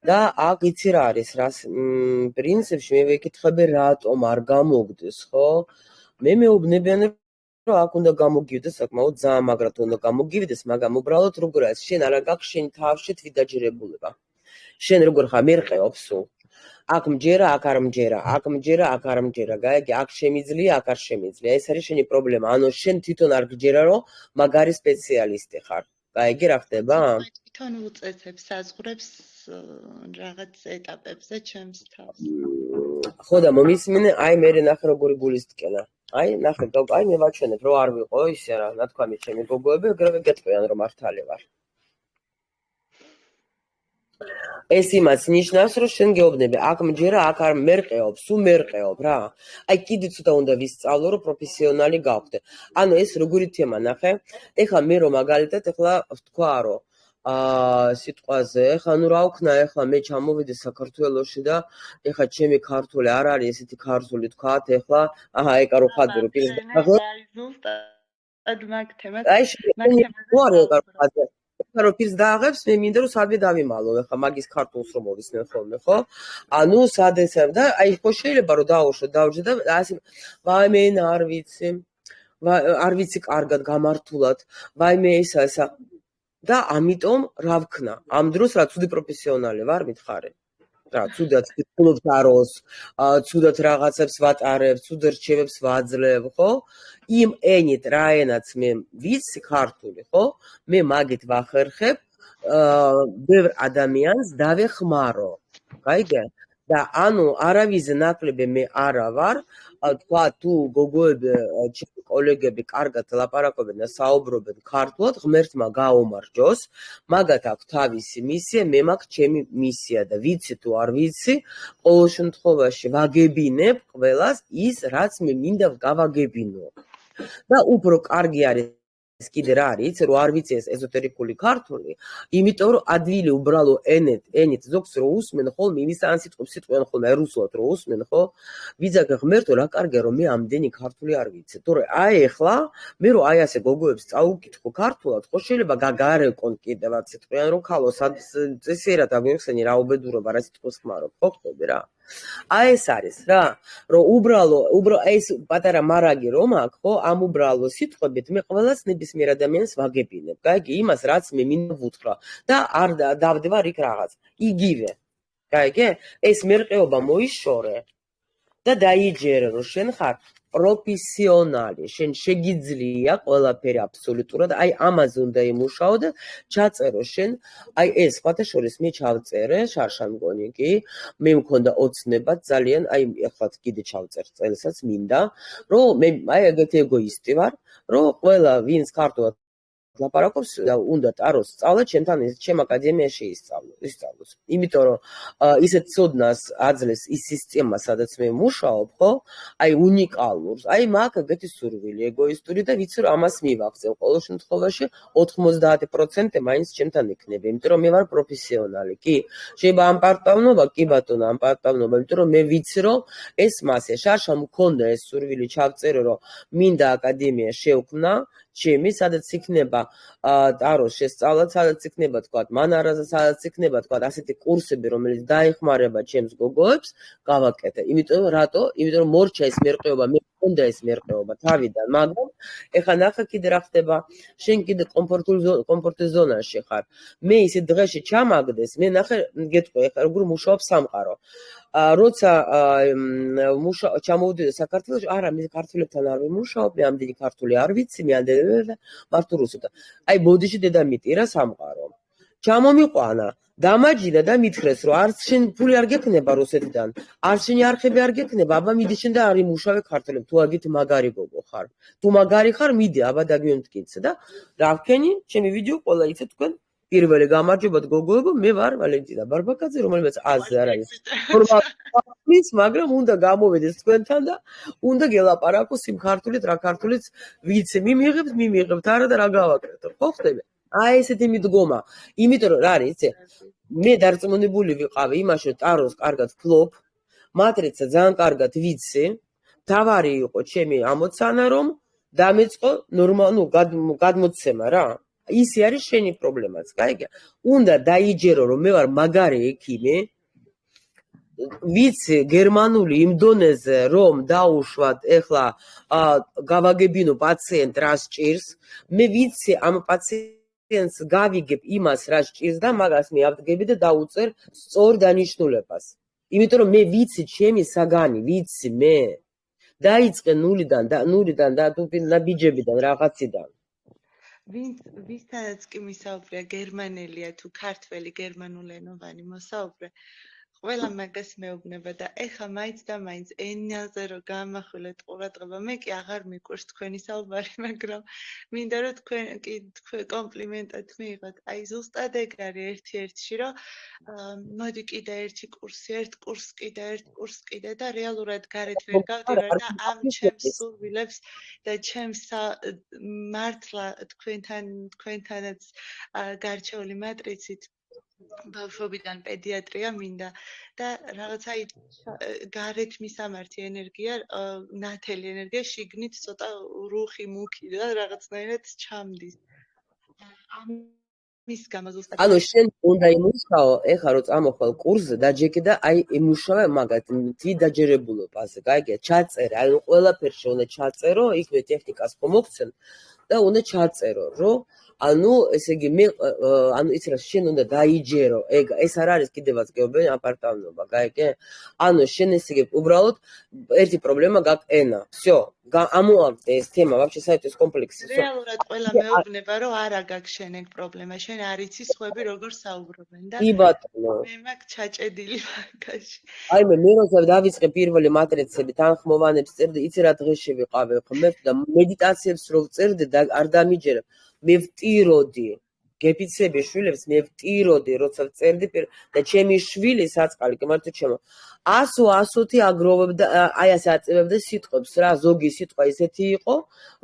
და აქ იცი რა არის, რას პრინციპში მე ვეკითხები რატომ არ გამოგდეს, ხო? მე მეუბნებიან რომ აქ უნდა გამოგივდეს საკმაოდ ძალიან მაგრად უნდა გამოგივდეს, მაგრამ უბრალოდ როგორ არის, შენ არა გაქვს შენი თავში თვითდაჯერებულება. შენ როგორ ხარ მერყეობ სულ. აქ მჯერა, აქ არ მჯერა, აქ მჯერა, აქ არ მჯერა, გაიგე, აქ შემიძლია, აქ არ შემიძლია. ეს არის შენი პრობლემა. ანუ შენ თვითონ არ გჯერა, რომ მაგარი სპეციალისტი ხარ. გაიგე რა ხდება? თვითონ უწესებ საზღვრებს რაღაც ეტაპებზე ჩემს თავს. ხო და მომისმინე, აი მე ნახე როგორი გულისტკენა. აი ნახე, აი მე ვაჩვენებ, რომ არ ვიყო ისე რა, ნათქვამი ჩემი გოგოები, ეგრევე გეტყვიან, რომ მართალი ვარ. ეს იმას ნიშნავს, რომ შენ გეუბნები, აქ მჯერა, აქ არ მერყეობ, სულ მერყეობ რა. აი კიდე ცოტა უნდა ვისწავლო, რომ პროფესიონალი გავხდე. ანუ ეს როგორი თემა ნახე? ეხლა მე რომ მაგალითად ეხლა ვთქვა, რომ სიტყვაზე. ეხლა ნუ რა ვქნა, ეხლა მე ჩამოვიდე საქართველოში და ეხლა ჩემი ქართული არ არის ესეთი ქართული თქვათ, ეხლა ეკა რო ხადე რო პირს დაღებ. აი რო პირს დააღებს, მე მინდა რომ სადმე დავიმალო, ეხლა მაგის ქართულს რომ მოვისმენ ხოლმე, ხო? ანუ სად ესემ და აი ხო შეიძლება რომ დავუშვო და ასე ვაიმე არ ვიცი კარგად გამართულად, ვაიმე ესა და ამიტომ რა ვქნა? ამ დროს რა ცუდი პროფესიონალი ვარ, მითხარი. რა ცუდად ვფიქრობ დაროს, ცუდად რაღაცებს ვატარებ, ცუდ რჩევებს ვაძლევ, ხო? იმ ენით რა ენაც მე ვიცი ქართული, ხო? მე მაგით ვახერხებ ბევრ ადამიანს დავეხმარო. გაიგე? და ანუ არავის ნაკლები მე არა ვარ, თქვა თუ გოგოები, ჩემი კოლეგები კარგად ლაპარაკობენ და საუბრობენ ქართულად, ღმერთმა გაუმარჯოს, მაგათ აქვს თავისი მისია, მე მაქვს ჩემი მისია და ვიცი თუ არ ვიცი, ყოველ შემთხვევაში ვაგებინებ ყველას ის, რაც მე მინდა გავაგებინო. და უფრო კარგი არის კიდე რა არის, იცი რომ არ ვიცი ეს ეზოტერიკული ქართული, იმიტომ რომ ადვილი უბრალო ენით ზოგს რო უსმენ ხოლმე, იმის ან სიტყვებს სიტყვიან ხოლმე რუსულად რო უსმენ, ხო? ვიძაგე ღმერთო რა კარგია რომ მე ამდენი ქართული არ ვიცი. თორე აი ეხლა მე რო აი ასე გოგოებს წაუკითხო ქართულად, ხო შეიძლება გაგარეკონ კიდევაც სიტყვიან რომ ქალო წესიერად აგვიხსენი რა უბედურობა რა სიტყვას ხმარობ, ხო ხტები რა? აი ეს არის რა, რომ უბრალო ეს პატარა მარაგი რომ აქვს, ხო, ამ უბრალო სიტყვებით მე ყველას ნებისმიერ ადამიანს ვაგებინებ. გაიგე, იმას რაც მე მინდა ვუთხრა და არ დავდევარ იქ რაღაც. იგივე. გაიგე? ეს მერყეობა მოიშორე და დაიჯერე რომ შენ ხარ პროფესიონალი, შენ შეგიძლია ყველაფერი აბსოლუტურად, აი ამაზე უნდა იმუშაო და ჩაწერო შენ, აი ეს სხვათა შორის მე ჩავწერე, შარშან მგონი კი, მე მქონდა ოცნება ძალიან, აი ეხლაც კიდე ჩავწერ წელსაც მინდა, რომ მე აი ეგეთი ეგოისტი ვარ, რომ ყველა ვინც ქართულად ლაპარაკობს და უნდა ტაროს სწავლა ჩემთან ჩემ აკადემიაში ისწავლოს. იმიტომ რომ ისეთ ცოდნას აძლევს ის სისტემა, სადაც მე მუშაობ, ხო? აი უნიკალურს. აი მაქვს ეგეთი სურვილი, ეგოისტური და ვიცი რომ ამას მივახცევ. ყოველ შემთხვევაში 90% მაინც ჩემთან იქნება, იმიტომ რომ მე ვარ პროფესიონალი. კი, შეიძლება ამპარტავნობა, კი ბატონო, ამპარტავნობა, იმიტომ რომ მე ვიცი რომ ეს მასე შარშან მქონდა ეს სურვილი ჩავწერე რომ მინდა აკადემია შევქმნა ჩემი, სადაც იქნება ტაროს შესწავლა, სადაც იქნება თქვა მანარაზე, სადაც იქნება თქვა ასეთი კურსები, რომელიც დაეხმარება ჩემს გოგოებს, გავაკეთე. იმიტომ რატო? იმიტომ რომ მორჩა ეს მერყეობა, მე მქონდა ეს მერყეობა თავიდან, მაგრამ ეხლა ნახე კიდე რა ხდება, შენ კიდე კომფორტულ ზონაში ხარ. მე ისე დღეში ჩამაგდეს, მე ნახე გეტყვი, ეხლა როგორ მუშაობს სამყარო. როცა ჩამოვიდე საქართველოში, არა, მე ქართველებთან არ ვიმუშაობ, მე ამდენი ქართული არ ვიცი, მე ამდენი მარტო რუსულად. აი, ბოდიში დედამიწი რა სამყარო. ჩამომიყვანა, დამაჯირა და მითხრეს, რომ არც შენ ფული არ გექნება რუსეთიდან, არც შენი არხები არ გექნება, აბა მიდი შენ და არ იმუშავე ქართველებს, თუ აგით მაგარი გოგო ხარ. თუ მაგარი ხარ, მიდი, აბა დაგვიმტკიცე და რა ვქენი, ჩემი ვიდეო ყველა იცით თქვენ პირველი გამარჯობათ გოგოებო, მე ვარ ვალენტინა ბარბაკაძე, რომელიც აზზე არ არის. ფორმალს, მაგრამ უნდა გამოვიდეს თქვენთან და უნდა გელაპარაკოს იმ ქართულით, რა ქართულით ვიცი, მიმიღებთ არა და რა გავაკეთო. ხო ხტები? აი ესეთი მიდგომა. იმიტომ რომ რა არის, იცი? მე დარწმუნებული ვიყავი იმაში, რომ ტაროს კარგად ფლობ, მატრიცა ძალიან კარგად ვიცი. თავარი იყო ჩემი ამოცანა, რომ დამეწყო გადმოცემა რა. ისი არის შენი პრობლემაც, გაიგე? უნდა დაიჯერო რომ მე ვარ მაგარი ექიმი, ვიცი გერმანული იმ დონეზე რომ დაუშვათ ეხლა გავაგებინო პაციენტ რა სჭირს, მე ვიცი ამ პაციენტს გავიგებ იმას რა სჭირს და მაგას მე ავდგები და დაუწერ სწორ დანიშნულებას. იმიტომ რომ მე ვიცი ჩემი საგანი, ვიცი მე. დაიწყე ნულიდან და ბიჯებიდან რაღაციდან. ვისთანაც კი მისაუბრია გერმანელია თუ ქართველი გერმანულენოვანი მოსაუბრე, ყველა მაგას მეუბნება და ეხა მაინც და მაინც ენაზე რომ გამახვილეთ ყურადღება, მე კი აღარ მიყვარს თქვენი საუბარი, მაგრამ მინდა რომ თქვენ კომპლიმენტად მიიღოთ. აი ზუსტად ეგ არის ერთ-ერთში, რომ მოდი კიდე ერთი კურსი, ერთ კურსს კიდე, ერთ კურსს კიდე და რეალურად გარეთ ვერ გავდივარ და ამ ჩემს სურვილებს და ჩემს მართლა თქვენთანაც გარჩეული მატრიცით ბავშვობიდან პედიატრია მინდა და რაღაცა გარეთ მისამართი ენერგია, ნათელი ენერგია შიგნით ცოტა რუხი მუქი და რაღაცნაირად ჩამდის. ამის გამო ზუსტად ანუ შენ უნდა იმუშაო, ეხლა რომ წამოხვალ კურსზე დაჯექი და აი იმუშავე მაგათ დაჯერებულობაზე, გაიგე? ჩაწერე, აი ყველაფერში უნდა ჩაწერო, იქვე ტექნიკას ხომ მოგცემ და უნდა ჩაწერო, რომ ანუ ესე იგი მე ანუ იცი რა შენ უნდა დაიჯერო ეს არ არის კიდევაც გეუბნები აპარტამნობა გაიგე ანუ შენ ესე იგი უბრალოდ ერთი პრობლემა გაქვს ენა всё ამოაგდე ეს თემა вообще საერთოდ კომპლექსი რეალურად ყველა მეუბნება რომ არა გაქვს შენ ეგ პრობლემა შენ არ იცი სხვები როგორ საუბრობენ და კი ბატონო მე მაგ ჩაჭედილი მაგაში აი მე როცა დავიწყე პირველი მატრიცები თანხმოვანებს წერდი იცი რა დღეში ვიყავი ხმებ და მედიტაციებს რო წერდი და არ დამიჯერებ მე ვტიროდი გეფიცები შვილებს მე ვტიროდი როცა წერდი და ჩემი შვილი საწყალი გმართო ჩემო 100-120 აგროვებდა აი ასე აწევებდა სიტყვებს რა ზოგი სიტყვა ისეთი იყო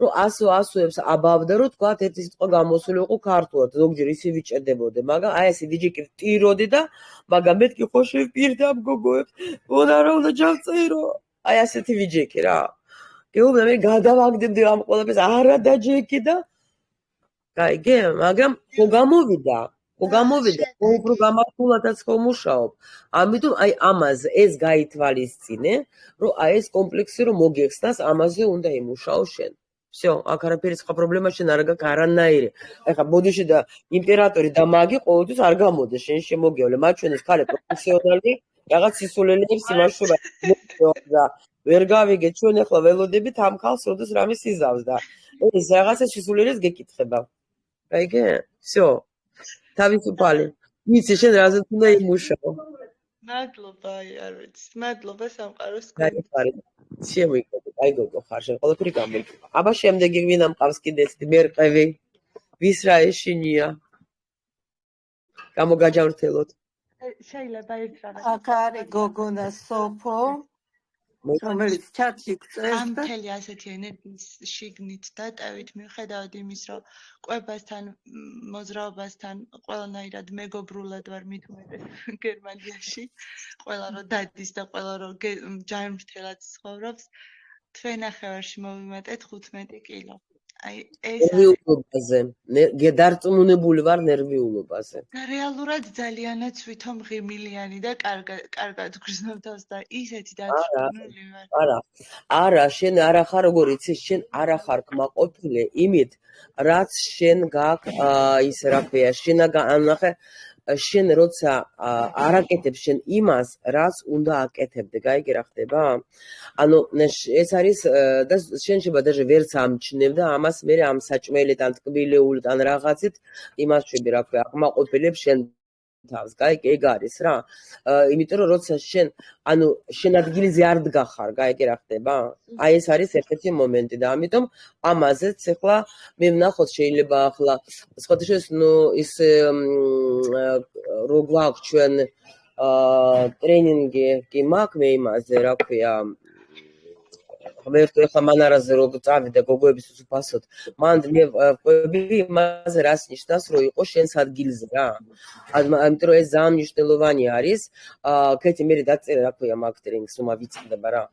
რომ 100-100-ებს აბავდა რომ თქვა ერთი სიტყვა გამოსული იყო ქართულად ზოგჯერ ისე ვიჭერდებოდი მაგრამ აი ასე ვიჯეკი ვტიროდი და მაგრამ მეთქი ხო შევპირდა ამ გოგოებს მოდა რა უნდა ჩავწერო აი ასეთი ვიჯეკი რა გეუბნა მე გადავაგდებდი ამ ყველაფერს არა დაჯეკი და გაიგე, მაგრამ ხო გამოვიდა, ხო უფრო გამართულადაც ხო მუშაობ. ამიტომ აი ამაზე ეს გაითვალისწინე, რომ აი ეს კომპლექსი რომ მოგეხსნას, ამაზე უნდა იმუშაო შენ. всё, აქ არაფერი სხვა პრობლემა შენ არ გაქვს არანაირი. ეხლა ბოდიში და იმპერატორი და მაგი ყოველთვის არ გამოდის, შენ შემოგევლე. მათ ჩვენს ქალე პროფესიონალი, რაღაც სისულელეებს იმაშურა. ვერ გავიგე, ჩვენ ახლა ველოდებით ამ ხალხს, როდეს რამე სიზავს და ეს რაღაცა სისულელეს გეკითხება. გაიგე? всё. თავისუფალი. იცი შენ რაზე უნდა იმუშაო. მადლობა, არ ვიცი. მადლობა სამყაროს გაიგე. შემოიყვე, აი გოგო ხარ, შენ ყველაფერი გამოიყვე. აბა შემდეგი ვინა მყავს კიდე ესეთი მერყევი? ვის რა ეშინია? გამოგაჯავრთელოთ. შეიძლება ერთ რაღაც აქ არის გოგონა სოფო რომელიც ჩატში წერს ამ მთელი ასეთი ენერგიის შიგნით და ტევით მიუხედავად იმის რომ ყვებასთან მოძრაობასთან ყველანაირად მეგობრულად ვარ მით უმეტეს გერმანიაში ყველა რომ დადის და ყველა რომ ჯანმრთელად ცხოვრობს თვენახევარში მოვიმატეთ 15 კილო აი ეს ნერვიულობაზე დარწმუნებული ვარ ნერვიულობაზე და რეალურად ძალიანაც ვითომ ღიმილიანი და კარგად გრძნობ თავს და ისეთი დაჭრილი ვარ არა შენ არა ხარ როგორ იცი შენ არა ხარ კმაყოფილი იმით რაც შენ გაქვს ის რა ქვია შენაგან ანახე შენ როცა არ აკეთებ შენ იმას რაც უნდა აკეთებდე გაიგე რა ხდება ანუ ეს არის და შენ შეიძლება даже ვერც ამჩნევ და ამას მე ამ საჭმელით ან ტკბილეულით ან რაღაცით იმასშვები რა ქვია აკმაყოფილებ შენ თავს გაიგე ეგ არის რა იმიტომ რომ როცა შენ ანუ შენ ადგილზე არ დგახარ გაიგე რა ხდება აი ეს არის ერთ-ერთი მომენტი და ამიტომ ამაზეც ახლა მე ვნახოთ შეიძლება ახლა სხვადასხვა ნუ ის რო გვაქვს ჩვენ ტრენინგი კი მაქვს მე იმაზე რა ქვია ღმერთო ეხლა მანარაზე რო წავიდა გოგოების უფასოდ მანდ მე ყვები იმაზე რას ნიშნავს რომ იყო შენს ადგილზე რა ამიტომ ეს ძალიან მნიშვნელოვანი არის კეთი მე დაწერე რა ქვია მაგ ტრენინგს უმა ვიცხდება რა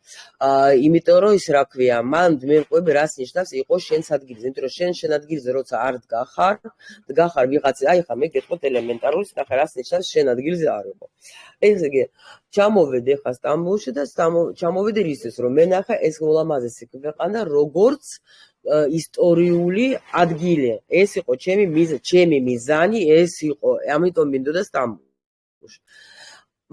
იმიტომ რომ ის რა ქვია მანდ მე ყვები რას ნიშნავს იყო შენს ადგილზე იმიტომ რომ შენ ადგილზე როცა არ დგახარ ვიღაცა აი ხა მე გეტყვით ელემენტარული ნახე რას ნიშნავს შენ ადგილზე არ იყო ესე იგი ჩამოვედი ხა სტამბოლში და ჩამოვედი რისეს რომ მე ნახე ეს ულამაზესი ქვეყანა როგორც ისტორიული ადგილი ეს იყო ჩემი მიზანი ეს იყო ამიტომ მინდოდა სტამბოლში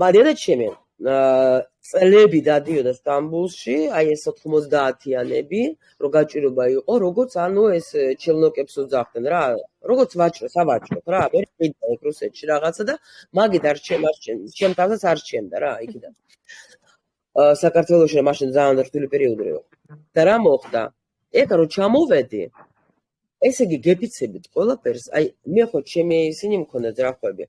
მადიოდა ჩემი წლები დადიოდა სტამბულში, აი ეს 90-იანები, რომ გაჭირობა იყო, როგორც ანუ ეს ჩელნოკებს უძახდნენ რა, როგორც სავაჭროთ რა, ვერ ყიდა ეგ რუსეთში რაღაცა და მაგით არ ჩემ თავსაც არ შემდა რა, იქიდან. საქართველოში მაშინ ძალიან რთული პერიოდი იყო. და რა მოხდა? ეგ რომ ჩამოვედი, ესე იგი გეფიცებით ყველაფერს, აი მე ხო ჩემი ისინი მქონდა ძრახვები.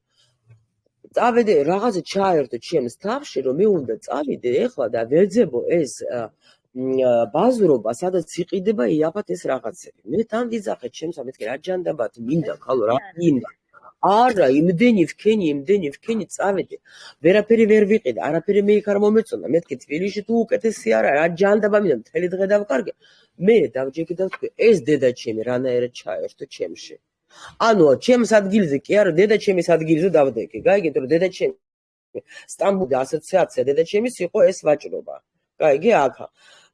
წავედი რაღაცა ჩაერთო ჩემს თავში, რომ მე უნდა წავიდე ეხლა და ვეძებო ეს ბაზრობა, სადაც იყიდება იაფად ეს რაღაცები. მე თან ვიძახე ჩემს მეთქე რა ჯანდაბათ მინდა, ხალო რა მინდა. არა, იმდენი ვქენი წავედი. ვერაფერი ვერ ვიყიდე, არაფერი მე იქ არ მომეწონა. მეთქე თბილისში თუ უკეთესი არა, რა ჯანდაბა მინდა, მთელი დღე დავკარგე. მე დავჯექი და ვთქვი, ეს დედა ჩემი რანაირად ჩაერთო ჩემში. ანუ ჩემს ადგილზე კი არა, დედა ჩემის ადგილზე დავდექი. გაიგეთ, რომ დედა ჩემი სტამბულის ასოციაცია დედა ჩემის იყო ეს ვაჭრობა. გაიგე აქა.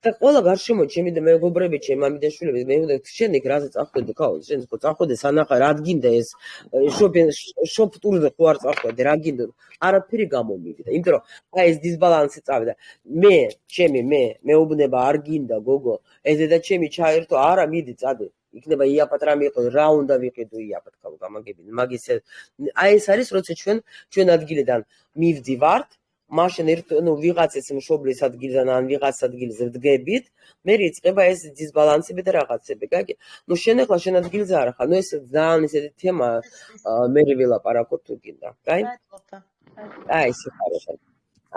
და ყველა გარშემო ჩემი და მეგობრები, ჩემი მამი და შვილები, მე უნდა შენ იქ რაზე წახვედი, ხო, შენ ხო წახვედი სანახა, რა გინდა ეს შოპტურზე ხო არ წახვედი, რა გინდა? არაფერი გამომივიდა. იმიტომ რომ აი ეს დისბალანსი წავიდა. მე მეუბნება არ გინდა, გოგო, ეს დედა ჩემი ჩაერთო, არა, მიდი, წადი. იქნება იაფად რამე იყო, რა უნდა ვიყიდო იაფად ხალხო გამაგებინე. მაგის აი ეს არის, როცა ჩვენ ადგილიდან მივდივართ, მაშინ ვიღაცის მშობლის ადგილიდან ან ვიღაც ადგილზე ვდგებით, მე იწყება ეს დისბალანსები და რაღაცები. გაიგე? ნუ შენ ახლა შენ ადგილზე არ ხარ, ნუ ეს ძალიან ისეთი თემა მე ვილაპარაკო თუ გინდა. გაიგე? აი ეს ხარ.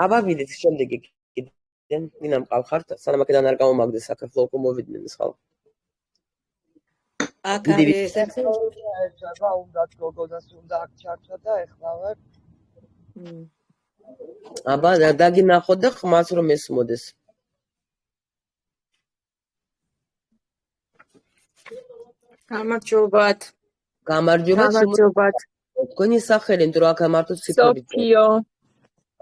აბა ვიდით შემდეგი კიდე ვინა მყავხართ, სანამ აქედან არ გამომაგდეს საქართველოს მოვიდნენ ეს ხალხი. აქ არის და უნდა გოგონას უნდა აქ ჩარჩა და ეხლა ვარ. აბა დაგინახო და ხმას რომ ესმოდეს. გამარჯობათ. გამარჯობათ. თქვენი სახელი, იმიტომ რომ აქ მარტო ციფრები. სოფიო.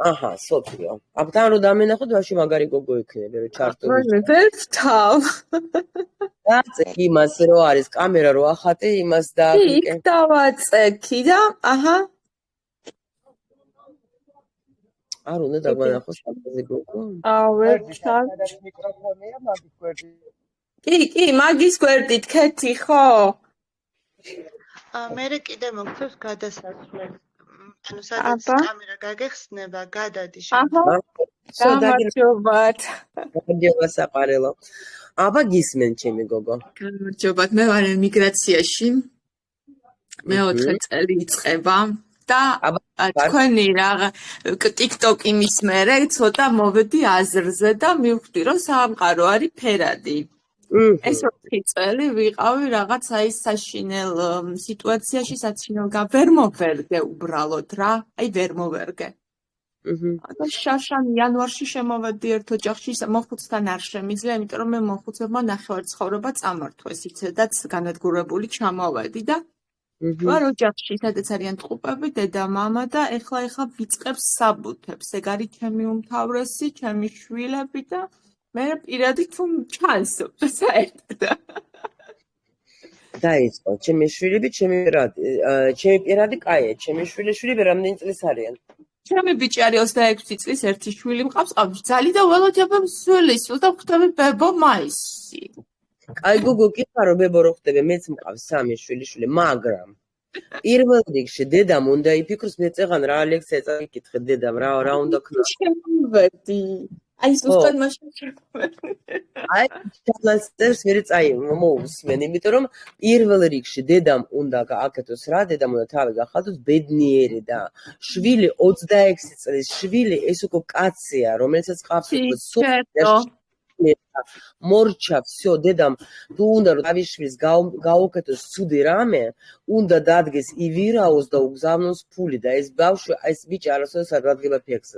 აჰა, სოფიო. აბთან რომ დამენახოთ, ვაში მაგარი გოგო იქნება, რომ ჩართო. ვერ ვთავ. დაწეკ იმას რო არის კამერა რო ახატე იმას და იქ დავაწექი და აჰა. არ უნდა დაგვანახოს საფაზე გოგო. ვერ ვთავ. მიკროფონია მაგის გვერდი. კი, მაგის გვერდით ქეთი ხო? მე კიდე მოგწევს გადასასვლელს. ანუ სადაც კამერა გაგეხსნება, გადადი შემდგომ. გამარჯობათ. გამარჯობა საყარელო. აბა გისმენ ჩემი გოგო. გამარჯობათ. მე ვარ ემიგრაციაში. მე-4 წელი იწყება და თქვენი რა TikTok-ი მისმერე, ცოტა მოვედი აზრზე და მივხვდი, რომ სამყარო არის ფერადი. ეს 4 წელი ვიყავი რაღაც აი საშინელ სიტუაციაში, საშინელ ვერ მოვერგე უბრალოდ რა, აი ვერ მოვერგე. და შაშან იანვარში შემოვედი ერთ ოჯახში, მოხუცთან არ შემიძლია, იმიტომ რომ მე მოხუცებმა ნახევარცხოვრება წამართვეს, იქცედაც განადგურებული ჩამოვედი და ვარ ოჯახში, სადაც არიან ტყუპები, დედა, მამა და ეხლა ვიწყებს საბუთებს. ეგ არის ჩემი უმთავრესი, ჩემი შვილები და მე პირადი თუ ჩანს საერთოდ. დაიწყო, ჩემი შვილები, ჩემი პირადი კაია, ჩემი შვილები რამდენი წლის არიან? ჩემი ბიჭი არის 26 წლის, ერთი შვილი მყავს, ბრძალი და ველოდება მსვლის და ხვდები ბებო მაისი. აი გოგო კი ხარო ბებო რო ხვდები, მეც მყავს 3 შვილიშვილი, მაგრამ პირველ რიგში დედამ უნდა იფიქროს, მე წეღან რა ლექსია წაიკითხე დედამ, რა უნდა ქნა. შემოვედი. აი ზუსტად მაშინ აი ჩალანსტერს ვერ მოусმენ, იმიტომ რომ პირველ რიგში დედამ უნდა გააკეთოს რა, დედამ უნდა თავი გახადოს ბედნიერი და შვილი 26 წლის შვილი ეს უკვე კაცია, რომელსაც ყავს მორჩა, всё, დედამ თუ უნდა რომ თავის შვილს გაუკეთოს ცუდი რამე, უნდა დადგეს ივირაოს და უგზავნოს ფული და ეს ბავშვი, ეს ბიჭი არასოდეს არ დადგება ფეხზე.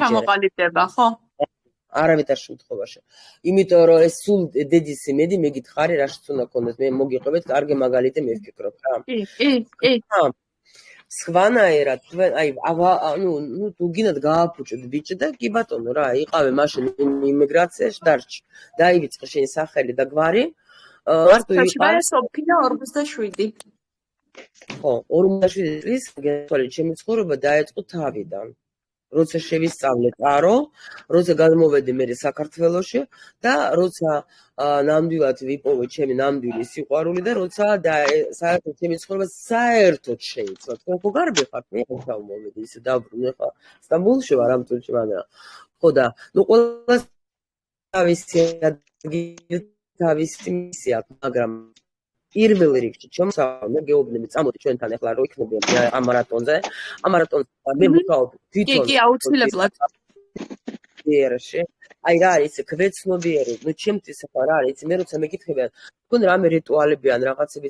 ჩამოყალიბდება, ხო? არავითარ შემთხვევაში. იმიტომ რომ ეს სულ დედის იმედი მე გითხარი რაშიც უნდა გქონდეს, მე მოგიყვებით კარგი მაგალითი მე ვფიქრობ რა. კი. სხვანაირად თქვენ აი ნუ თუ გინდათ გააფუჭოთ ბიჭი და კი ბატონო რა, იყავე მაშინ იმიგრაციაში დარჩი. დაივიწყე შენი სახელი და გვარი. მარტო იყავე სოფია 47. ხო, 47 წლის გეთვალე ჩემი ცხოვრება დაეწყო თავიდან. როცა შევისწავლე ტარო, როცა გადმოვედი მე საქართველოში და როცა ნამდვილად ვიპოვე ჩემი ნამდვილი სიყვარული და როცა საერთოდ ჩემი ცხოვრება საერთოდ შეიცვალა. თქვენ ხო გარბი ხართ? მე ხომ მოვედი ისე დაბრუნე ხა. სტამბოლში ვარ ამ წუთში მაგრამ. ხო და ნუ ყველა თავისი მისია, მაგრამ პირველ რიგში ჩემსავე გეუბნები წამოდი ჩვენთან ახლა რო იქნები ამ მარატონზე მე მუშაობ თვითონ კი აუცილებლად ერში აი რა არის ქვეცნობიერი ნუ ჩემთვის ახლა რა არის მე როცა მეკითხებიან თქვენ რამე რიტუალები ან რაღაცები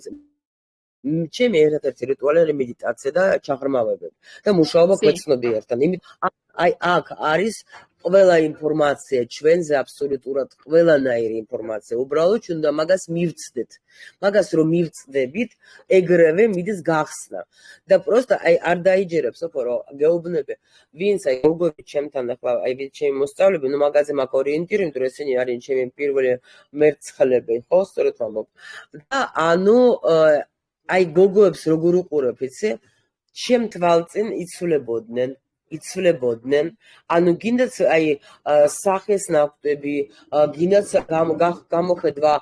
ჩემი ერთ-ერთი რიტუალი არის მედიტაცია და ჩაღრმავებები და მუშაობა ქვეცნობიერთან იმიტომ აი აქ არის ყველა ინფორმაცია ჩვენზე აბსოლუტურად ყველანაირი ინფორმაცია უბრალოდ ჩვენ და მაგას მივცდეთ მაგას რომ მივცდებით ეგრევე მიდის გახსნა და პროსტა აი არ დაიჯერებს ხო რომ გეუბნები ვინც აი როგორი ჩემთან ახლა აი ვინც ჩემი მოსწავლეები ნუ მაგაზე მაგ ორიენტირ იმიტომ რომ ესენი არიან ჩემი პირველი მერცხლები ხო სწორედ ვამბობ და ანუ აი გოგოებს როგორ უყურებ იცი ჩემ თვალწინ იცვლებოდნენ ანუ გინდაც აი სახეს ნაკვთები გინდაც გამოხედვა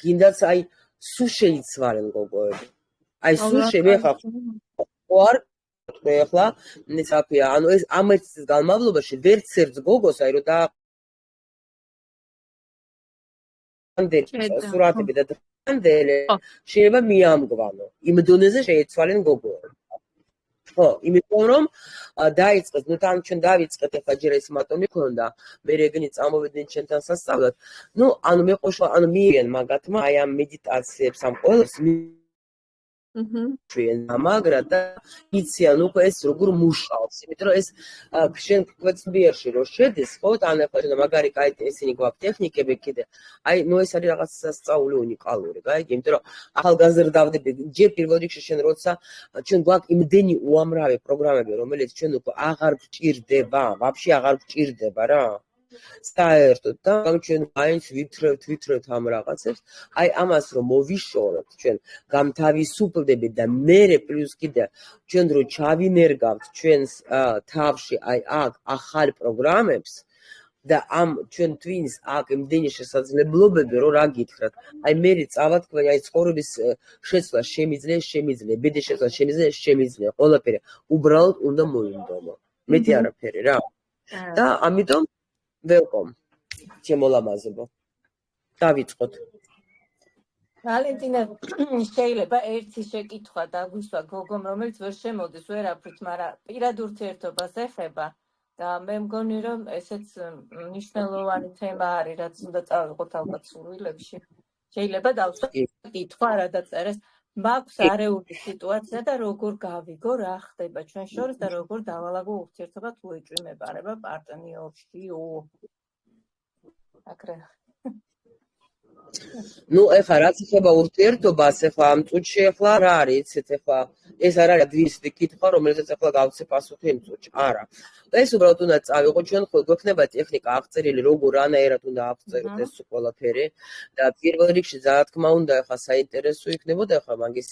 გინდაც აი სულ შეიცვალენ გოგოები აი სულ შევეხა ხო არ თქვი ახლა ნისაფია ანუ ეს ამ ერთ წლის განმავლობაში ვერც ერთ გოგოს აი რომ და სურათები და დანდელე შეიძლება მიამგვანო იმ დონეზე შეიცვალენ გოგოები ხო, იმიტომ რომ დაიწყეთ, ნუ თან ჩვენ დავიწყეთ ახლა ჯერ ეს მატონი ქონდა, მე რეგენი წამოვედნენ ჩვენთან სასწავლად. ნუ ანუ მე ყოშვა, ანუ მიიღენ მაგათმა აი ამ მედიტაციებს ამ ყველას ჩვენ ამაგრად და იციან უკვე ეს როგორ მუშაობს, იმიტომ რომ ეს შენ ქვეცნიერში რო შედის, ხო, თან ახლა შენ მაგარი კაი ესენი გვაქვს ტექნიკები კიდე. აი, ნუ ეს არის რაღაც სასწაული უნიკალური, გაიგე, იმიტომ რომ ახალგაზრდავდები, ჯერ პირველ რიგში შენ როცა ჩვენ გვაქვს იმდენი უამრავი პროგრამები, რომელიც ჩვენ უკვე აღარ გვჭირდება, ვაფშე აღარ გვჭირდება რა. საერთოდ და ჩვენ მაინც ვითრევთ ამ რაღაცებს. აი ამას რომ მოვიშოროთ ჩვენ გამთავისუფლდებით და მერე პლუს კიდე ჩვენ რო ჩავინერგავთ ჩვენს თავში აი აქ ახალ პროგრამებს და ამ ჩვენ twins აქ იმდენი შესაძლებლობები რომ რა გითხრათ. აი მე წავათქვენ აი ცხოვრების შეცვლა შემიძლია, ბედის შეცვლა შემიძლია, ყველაფერი უბრალოდ უნდა მოიმდომო. მეტი არაფერი რა. და ამიტომ welcome შემოლამაზებო დავიწყოთ ვალენტინა შეიძლება ერთი შეკითხვა დაგვისვა გოგომ რომელიც ვერ შემოდის ვერაფრით მაგრამ პირად ურთიერთობას ეხება და მე მგონი რომ ესეც მნიშვნელოვანი თემა არის რაც უნდა წავიღოთ ალბათ სურვილებში შეიძლება დავსვა კითხვა რა დაწერეს მაქვს არეული სიტუაცია და როგორ გავიგო რა ხდება ჩვენ შორის და როგორ დავალაგო ურთიერთობა თუ ეჭვმებარება პარტნიორშიო აკრა ნუ ეხლა რაც ეხება ურთიერთობას ეხლა ამ წუთში ეხლა რა არის იცით ეხლა ეს არ არის დვისდი კითხვა რომელზეც ეხლა გავცე პასუხი იმ წუთში არა ეს უბრალოდ უნდა წავიღოთ ჩვენ ხო გვექნება ტექნიკა აღწერილი როგორ რანაირად უნდა აღწეროთ ეს ყველაფერი და პირველ რიგში რა თქმა უნდა ეხლა საინტერესო იქნებოდა ეხლა მაგის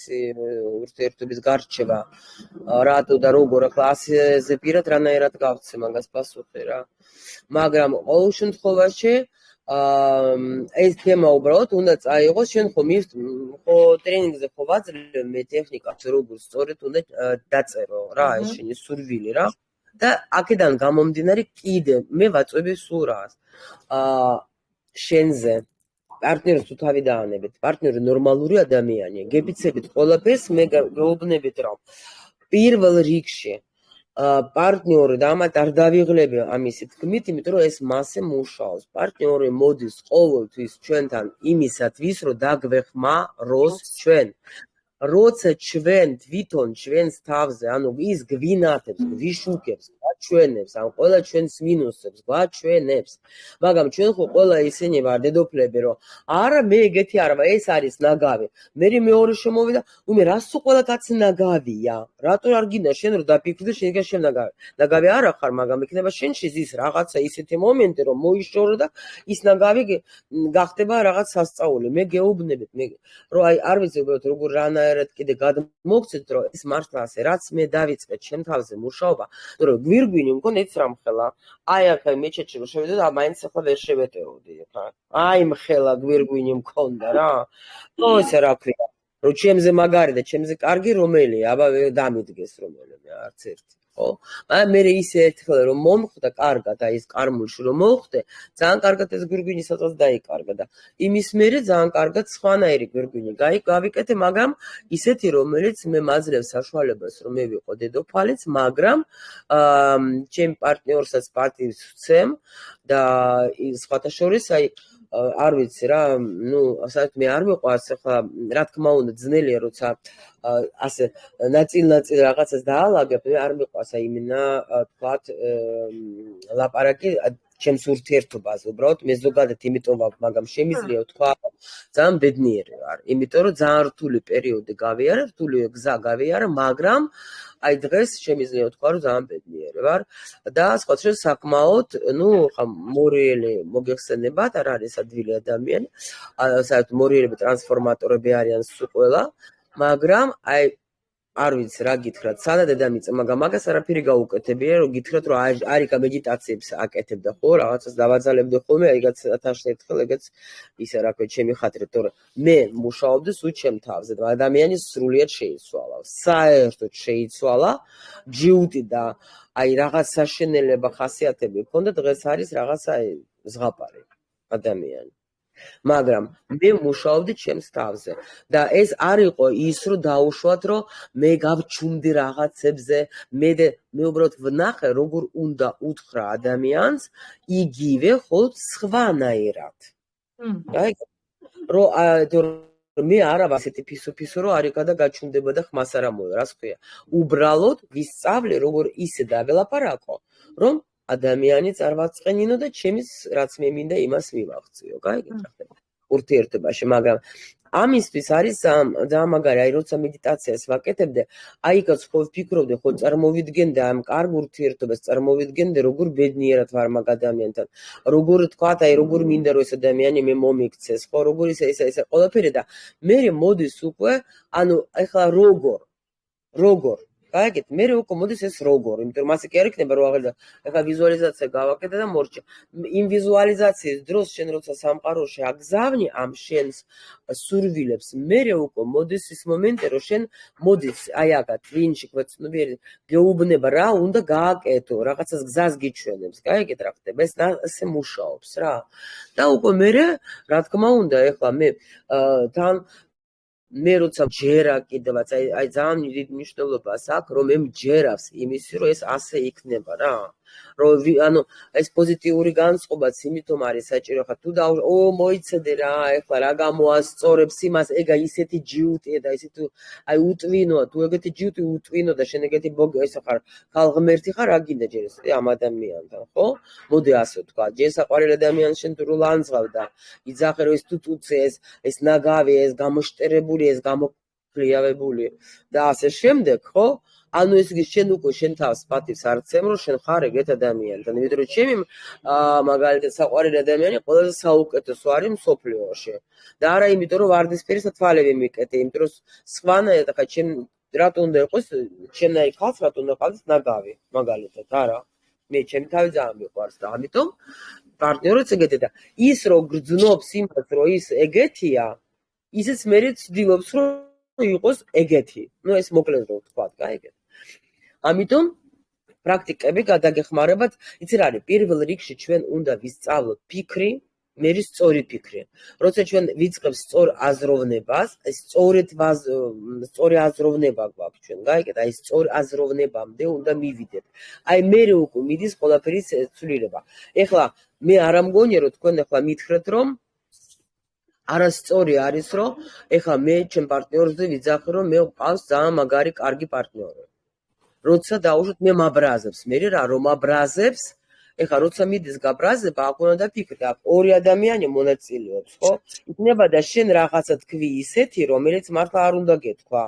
ურთიერთობის გარჩევა რატო და როგორ ეხლა ასეზე პირად რანაირად გავცე მაგას პასუხი რა მაგრამ ყოველ შემთხვევაში ეს თემა უბრალოდ უნდა წაიღოს შენ ხო ტრენინგზე ხო ვაძლევ მე ტექნიკას როგორ სწორედ უნდა დაწერო რა ეს შენი სურვილი რა და აქედან გამომდინარე კიდე მე ვაწვევი სულ რას შენზე პარტნიორს თუ თავი დაანებით პარტნიორი ნორმალური ადამიანია გებიცებით ყველაფერს მე გეუბნებით რომ პირველ რიგში პარტნიორი და ამათ არ დავიღლები ამისი თქმით, იმიტომ რომ ეს მასე მუშაობს. პარტნიორი მოდის ყოველთვის ჩვენთან იმისათვის, რომ დაგვეხმაროს ჩვენ. როცა ჩვენ თვითონ ჩვენს თავზე, ანუ ის გვინათებს, გვიშუქებს, გვაჩვენებს, ან ყველა ჩვენს მინუსებს, გვაჩვენებს. მაგრამ ჩვენ ხო ყველა ისინი ვარ დედოფლები, რომ არა მე ეგეთი არ ვარ, ეს არის ნაგავი. მე მეორე შემოვიდა, უმე რას თუ ყველა კაცი ნაგავია? რატო არ გინდა შენ რომ დაფიქრდე შენ გა შენ ნაგავი? ნაგავი არ ახარ, მაგრამ იქნება შენში ის რაღაცა ისეთი მომენტი, რომ მოიშორო და ის ნაგავი გახდება რაღაც სასწაული. მე გეუბნებით, მე რომ აი არ ვიცი უბრალოდ როგორ ვერანაირად კიდე გადმოგცეთ, რომ ეს მართლა ასე, რაც მე დავიწყე ჩემ თავზე მუშაობა, რომ გვირგვინი მქონდა იცი რა მხელა. აი ახლა მეჩეთში რომ შევიდე და მაინც ახლა ვერ შევეტეოდი ხა. აი მხელა გვირგვინი მქონდა რა. ესე რა ქვია, რომ ჩემზე მაგარი და ჩემზე კარგი რომელია, აბა დამიდგეს რომელიმე არც ერთი. ხო? მაგრამ მე ისე ერთხელ რომ მომხვდა კარგად, აი ეს კარმულში რომ მოვხვდე, ძალიან კარგად ეს გვირგვინი სადღაც დაიკარგა და იმის მერე ძალიან კარგად სხვანაირი გვირგვინი გავიკეთე, მაგრამ ისეთი რომელიც მე მაძლევს საშუალებას რომ მე ვიყო დედოფალიც, მაგრამ ჩემ პარტნიორსაც პატივს ვცემ და სხვათა შორის აი არ ვიცი რა, საერთოდ მე არ მიყვარს ახლა, რა თქმა უნდა, ძნელია, როცა ასე ნაწილ-ნაწილ რაღაცას დაალაგებ, მე არ მიყვარს აი იმენა, თქვათ, ლაპარაკი ჩემს ურთიერთობაზე, უბრალოდ მე ზოგადად იმიტომ ვაქვს, მაგრამ შემიძლია ვთქვა, ძალიან ბედნიერი ვარ, იმიტომ რომ ძალიან რთული პერიოდი გავიარე, რთული გზა გავიარე, მაგრამ აი დღეს შემიძლია ვთქვა, რომ ძალიან ბედნიერი ვარ და სხვა შორის საკმაოდ, ხა მორიელი მოგეხსენებათ, არ არის ადვილი ადამიანი, საერთოდ მორიელები ტრანსფორმატორები არიან სულ ყველა, მაგრამ აი არ ვიცი რა გითხრათ, სადა დედამიწა, მაგრამ მაგას არაფერი გაუკეთებია, რომ გითხრათ, რომ არიკა მედიტაციებს აკეთებდა, ხო, რაღაცას დავაძალებდა ხოლმე, ეგაც 1000 ერთხელ, ეგაც ისე რა ქვია, ჩემი ხათრით, თორე მე მუშაობდი სულ ჩემ თავზე და ადამიანი სრულიად შეიცვალა. საერთოდ შეიცვალა, ჯიუტი და აი რაღაც საშენელება, ხასიათები ჰქონდა, დღეს არის რაღაცა ზღაპარი ადამიანი. მაგრამ მე მუშაობდი ჩემს თავზე და ეს არ იყო ის რომ დაუშვათ რომ მე გავჩუმდი რაღაცებზე მე უბრალოდ ვნახე როგორ უნდა უთხრა ადამიანს იგივე ხოლმე სხვანაირად. აი რომ მე არა ასეთი ფისოფისო რომ არიქა და გაჩუმდება და ხმას არ ამოვა, რას ქვია. უბრალოდ ვისწავლე როგორ ისე დაველაპარაკო, რომ ადამიანი წარმაწყენინო და ჩემის რაც მე მინდა იმას მივაღწიო, გაიგეთ რა. ურთიერთობაში, მაგრამ ამისთვის არის ძალიან მაგარი, აი როცა მედიტაციას ვაკეთებდე, აი იქაც ხო ვფიქრობდი, ხო წარმოვიდგენდე ამ კარგ ურთიერთობას, წარმოვიდგენდე როგორ ბედნიერად ვარ მაგ ადამიანთან, როგორ თქვათ, აი როგორ მინდა რომ ეს ადამიანი მე მომიქცეს, ხო როგორ ისე ყველაფერი და მე მოდის უკვე, ანუ ეხლა როგორ გაიგეთ, მე უკვე მოდის ეს როგორ, იმიტომ რომ ასე კი არ იქნება რომ ახლა ვიზუალიზაცია გავაკეთე და მორჩა. იმ ვიზუალიზაციის დროს შენ როცა სამყაროში აგზავნი ამ შენს სურვილებს, მე უკვე მოდის ის მომენტი, რომ შენ მოდის აი აქ ტვინში კვეცნობიერი გეუბნება რა უნდა გააკეთო, რაღაცას გზას გიჩვენებს, გაიგეთ რა ხდება, ეს ასე მუშაობს რა. და უკვე მე რა თქმა უნდა, ეხლა მე თან მე როცა ჯერა კიდევაც აი ძალიან დიდ მნიშვნელობას აქვს რომ მე მჯერავს იმისი რომ ეს ასე იქნება რა რომ ანუ ეს პოზიტიური განწყობაც იმითომ არის საჭირო ხა თუ მოიცადე რა ეხლა რა გამოასწორებს იმას ეგა ისეთი ჯიუტია და ისეთი აი უტვინოა თუ ეგეთი ჯიუტი უტვინო და შენ ეგეთი ეს ხარ ხალღმერთი ხარ რა გინდა ჯერ ეს ამ ადამიანთან ხო მოდი ასე ვთქვა ჯერ საყვარელი ადამიანი შენ თუ ლანძღავ და იძახე რომ ეს თუ ტუცე ეს ნაგავი ეს გამოშტერებული ეს გამოფლიავებული და ასე შემდეგ ხო ანუ ეს იგი შენ უკვე შენ თავს პატივს არ ცემ რომ შენ ხარ ეგეთ ადამიანთან იმიტომ რომ ჩემი მაგალითად საყვარელი ადამიანი ყველაზე საუკეთესო არის მსოფლიოში და არა იმიტომ რომ ვარდისფერი თვალები მიკეთე იმიტომ რომ სხვანაირად ხა ჩემ რატო უნდა იყოს ჩემნაირი ხალხს რატო უნდა ყავდეს ნაგავი მაგალითად არა მე ჩემი თავი ძალიან მიყვარს და ამიტომ პარტნიორიც ეგეთი და ის რო გრძნობს იმას რომ ის ეგეთია ისიც მე ვცდილობს რომ იყოს ეგეთი ნუ ეს მოკლედ რო ვთქვა გაიგეთ ამიტომ პრაქტიკები გადაგეხმარებათ იცი რა არის პირველ რიგში ჩვენ უნდა ვისწავლოთ ფიქრი მე სწორი ფიქრი როცა ჩვენ ვიწყებთ სწორ აზროვნებას ეს სწორი აზროვნება გვაქვს ჩვენ გაიგეთ აი სწორ აზროვნებამდე უნდა მივიდეთ აი მე უკვე მიდის ყველაფერის ცვლილება ეხლა მე არ ამგონია რომ თქვენ ახლა მითხრეთ რომ არასწორი არის რომ ეხლა მე ჩემ პარტნიორზე ვიძახე რომ მე ვყავს ძალიან მაგარი კარგი პარტნიორი როცა დაუშვათ მე მაბრაზებს მე რა რომ მაბრაზებს ეხლა როცა მიდის გაბრაზება აქ უნდა დაფიქრდე აქ ორი ადამიანი მონაწილეობს ხო იქნება და შენ რაღაცა თქვი ისეთი რომელიც მართლა არ უნდა გეთქვა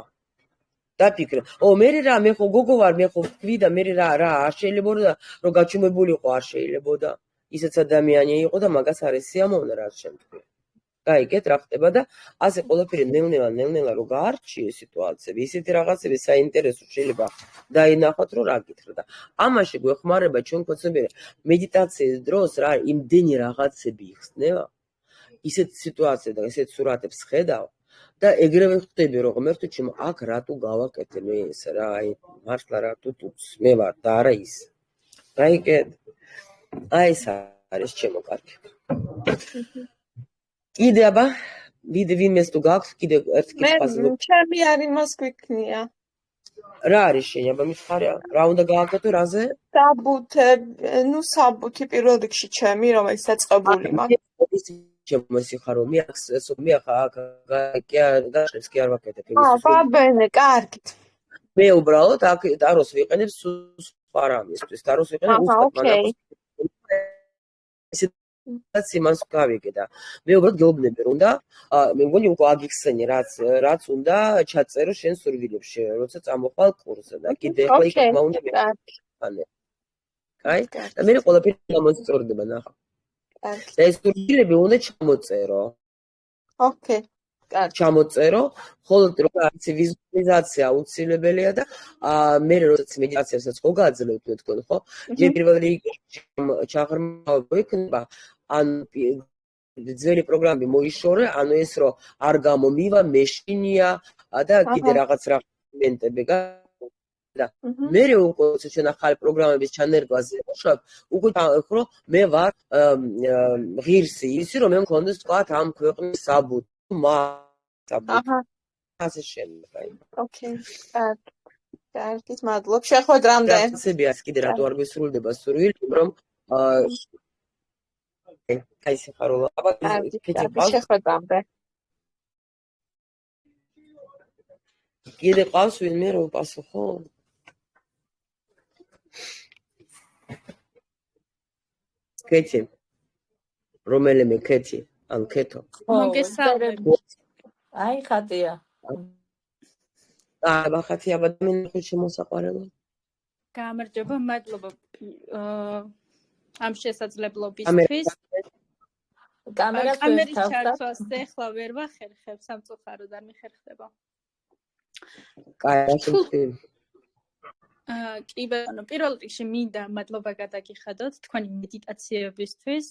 დაფიქრე მე რა მე ხო გოგო ვარ მე ხო თქვი და მე რა არ შეიძლება რომ გაჩუმებულიყო არ შეიძლებოდა ისეც ადამიანი იყო და მაგას არის სიამოვნა რაც შენ თქვი გაიგეთ რა ხდება და ასე ყველაფერი ნელ-ნელა რო გაარჩიეს სიტუაციები, ისეთი რაღაცები საინტერესო შეიძლება დაინახოთ, რომ რა გითხრა და ამაში გვეხმარება ჩვენ ქოცნებია მედიტაციის დროს რა იმდენი რაღაცები იხსნება, ისეთ სიტუაციებს და ისეთ სურათებს ხედავ და ეგრევე ხვდები რომ ღმერთო ჩემო აქ რატო გავაკეთე მე ეს რა აი მართლა რატო თუს მე ვარ და არა ის. გაიგეთ? აი ეს არის ჩემო კარგი. კიდე აბა ვინმეს თუ გაქვს კიდე ერთ კითხვაზე ჩემი არის მას გვიქნია. რა არის შენი აბა მითხარია? რა უნდა გააკეთო რაზე? საბუთი პირველ რიგში ჩემი რომელიც დაწყებული მაქვს. შემოსიხარო მე აქ გაჭრებს კი არ ვაკეთებ იმის. ბაბენე, კარგით. მე უბრალოდ აქ ტაროს ვიყენებ სხვა რამისთვის. ტაროს ვიყენებ უბრალოდ ისეთ იმას გავიგე და მე უბრალოდ გეუბნები რომ და მე მგონი უკვე აგიხსენე რაც უნდა ჩაწერო შენ სურვილებში როცა წამოხვალ კურსზე და კიდე ახლა იქ მაუნდა მე. აი და მე ყველაფერი გამოსწორდება ნახა. და ეს სურვილები უნდა ჩამოწერო. ოკეი. ჩამოწერო, ხოლო რომ არის ვიზუალიზაცია აუცილებელია და მე როდესაც მედიტაციასაც ხო გააძლევთ თქვენ ხო? ჯერ პირველ რიგში ჩაღრმავება იქნება, ან ძველი პროგრამები მოიშორე, ანუ ეს რომ არ გამომივა, მეშინია და კიდე რაღაც მენტები და მე უკვე ჩვენ ახალი პროგრამების ჩანერგვაზე ვშობ, უკვე ხო მე ვარ ღირსი ისი რომ მე მქონდეს თქვა ამ ქვეყნის საბუთი ასე შემდგა. ოკეი. კარგი, მადლობ. შეხვედრამდე. რაღაცები არის კიდე რატო არ გესრულდება სურვილი, რომ აი სიხარულა. აბა შეხვედრამდე. კიდე ყავს ვინმე რომ პასუხო? კეთი. რომელიმე კეთი, ან კეთო. მოგესალმებით. აი ხატია. აბა ხათია ადამიანები შემოსაყვარება. გამარჯობა, მადლობა ამ შესაძლებლობისთვის. კამერას ჩართვას ახლა ვერ ვახერხებ, სამწუხაროდ არ მიხერხდება. კაი, კი ბატონო, პირველ რიგში მინდა მადლობა გადაგიხადოთ თქვენი მედიტაციებისთვის.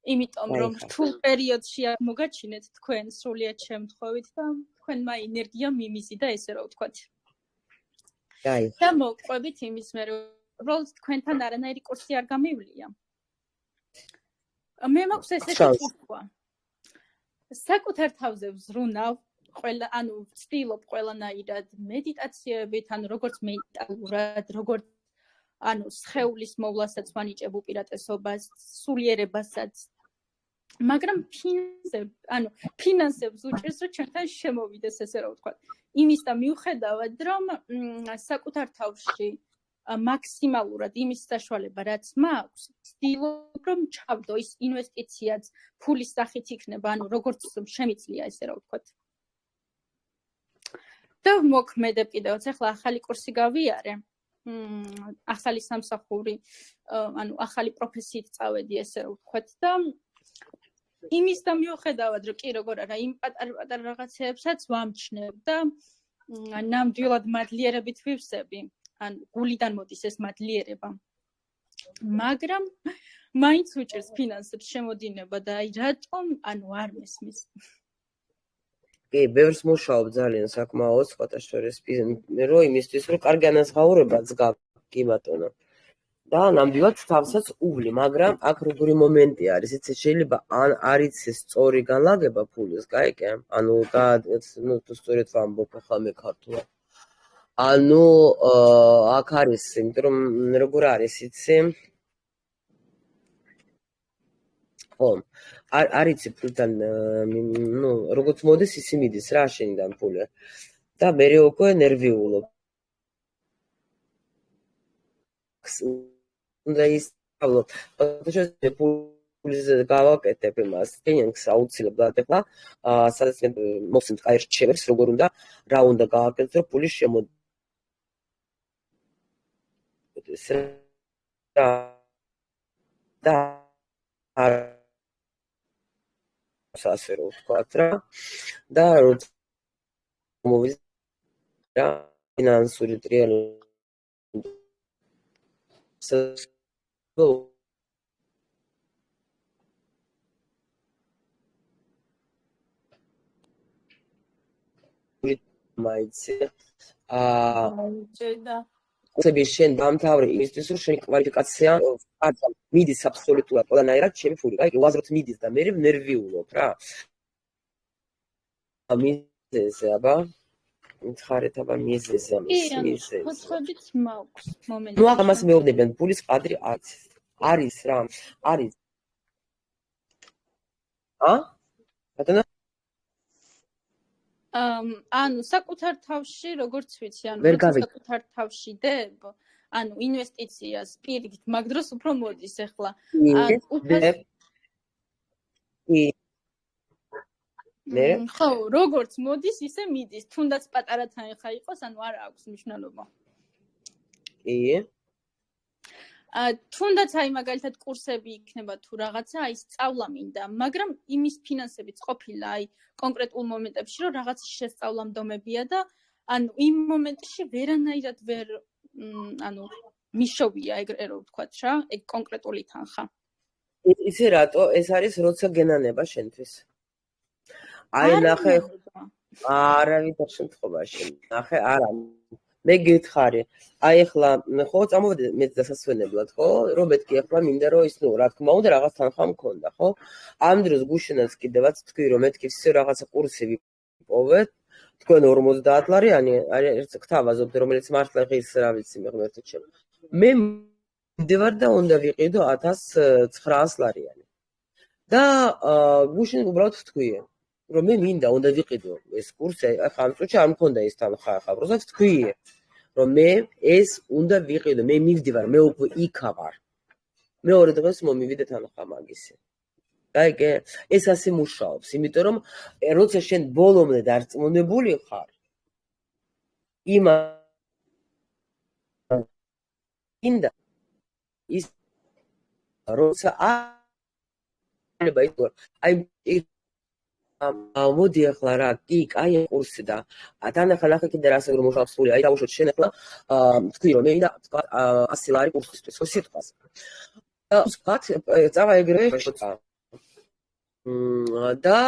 იმიტომ რომ რთულ პერიოდში არ მოგაჩინეთ თქვენ სრულიად შემთხვევით და თქვენმა ენერგია მიმიზიდა ესე რომ ვთქვათ. და მოყვებით იმის მე რომ უბრალოდ თქვენთან არანაირი კურსი არ გამივლია. მე მაქვს ესეთი კურსი. საკუთარ თავზე ვზრუნავ, ანუ ვცდილობ ყველანაირად მედიტაციებით, ანუ როგორც მენტალურად, როგორც ანუ სხეულის მოვლასაც ვანიჭებ უპირატესობას, სულიერებასაც. მაგრამ ფინანსებს უჭირს, რომ ჩვენთან შემოვიდეს, ესე რომ ვთქვათ. იმის და მიუხედავად, რომ საკუთარ თავში მაქსიმალურად იმის საშუალება, რაც მაქვს, ვცდილობ, რომ ჩავდო ის ინვესტიციაც ფულის სახით იქნება, ანუ როგორც შემიძლია, ესე რომ ვთქვათ. და მოქმედებ კიდევაც, ახლა ახალი კურსი გავიარე. ახალი სამსახური, ანუ ახალი პროფესიით წავედი, ესე რომ ვთქვათ და იმის და მიუხედავად, რომ კი როგორ არა, იმ პატარ-პატარ რაღაცებსაც ვამჩნევ და ნამდვილად მადლიერებით ვივსები, ან გულიდან მოდის ეს მადლიერება. მაგრამ მაინც უჭირს ფინანსებს შემოდინება და აი რატომ, ანუ არ მესმის. კი, ბევრს მუშაობ ძალიან საკმაოდ, სხვათა შორის რო იმისთვის, რომ კარგი ანაზღაურებაც გაქვს, კი ბატონო. და ნამდვილად თავსაც უვლი, მაგრამ აქ როგორი მომენტი არის, იცი შეიძლება ან არ იცის სწორი განლაგება ფულის, გაიგე? ანუ თუ სწორედ ვამბობ ახლა მე ქართულად. ანუ აქ არის, იმიტომ რომ როგორ არის, იცი? ხო, არ იცი ფულთან, როგორც მოდის, ისე მიდის რა შენიდან ფული. და მე უკვე ნერვიულობ. უნდა ისწავლო. შეიძლება ფულიზე გავაკეთებ იმას. კენინგს აუცილებლად ახლა, სადაც მე მოვსიმთ კაი რჩევებს, როგორ უნდა, რა უნდა გავაკეთო, რომ ფული შემოდის. და მუშაობს ასე რომ ვთქვათ რა და როცა მოვიდა რა ფინანსური ტრიალოგი მაიცი კურსები შენ დამთავრე იმისთვის რომ შენი კვალიფიკაცია არ მიდის აბსოლუტურად ყველანაირად ჩემი ფული კაი უაზროდ მიდის და მე ნერვიულობ რა მიზეზი აბა მითხარეთ აბა მიზეზი ფოთებით მაქვს მომენტი ნუ ამას მეუბნებიან ფულის ყადრი არის რა არის ბატონო ანუ საკუთარ თავში როგორც ვიცი ანუ საკუთარ თავში დებ ანუ ინვესტიციას პირიქით მაგ დროს უფრო მოდის ახლა ხო როგორც მოდის ისე მიდის თუნდაც პატარა თანხა იყოს ანუ არ აქვს მნიშვნელობა კი თუნდაც აი მაგალითად კურსები იქნება თუ რაღაცა აი სწავლა მინდა მაგრამ იმის ფინანსებიც ყოფილა აი კონკრეტულ მომენტებში რომ რაღაცის შესწავლა მდომებია და ანუ იმ მომენტში ვერანაირად ვერ ანუ მიშოვია ეგრე რომ ვთქვათ რა ეგ კონკრეტული თანხა იცი რატო ეს არის როცა გენანება შენთვის აი ნახე არავითარ შემთხვევაში ნახე არა მე გითხარი აი ახლა ხო წამოვიდე მე დასასვენებლად ხო რომ მეთქი ახლა მინდა რომ ის ნუ რა თქმა უნდა რაღაც თანხა მქონდა ხო ამ დროს გუშინაც კიდევაც თქვი რომ მეთქი ისე რაღაცა კურსი ვიპოვეთ თქვენ 50 ლარიანი ერთ გთავაზობთ რომელიც მართლა ღირს რა ვიცი მე ღმერთო ჩემო მე მდივარ და უნდა ვიყიდო 1900 ლარიანი და გუშინ უბრალოდ თქვი რომ მე მინდა უნდა ვიყიდო ეს კურსი ახლა ამ წუთში არ მქონდა ეს თანხა ახლა პროცესს თქვი რომ მე ეს უნდა ვიყიდო მე მივდივარ მე უკვე იქა ვარ მეორე დღეს მომივიდე თანხა მაგისი აიგე ეს ასე მუშაობს იმიტომ რომ როცა შენ ბოლომდე დარწმუნებული ხარ იმა ინდა ის როცა აი მოდი ახლა რა კი კაი კურსი და თანახა კიდე რას როგორ მუშაობს ფული აი დავუშვოთ შენ ახლა თქვი რომ მე და 100 ლარი კურსისთვის ხო სიტყვას ვთქვათ წავა ეგრევე და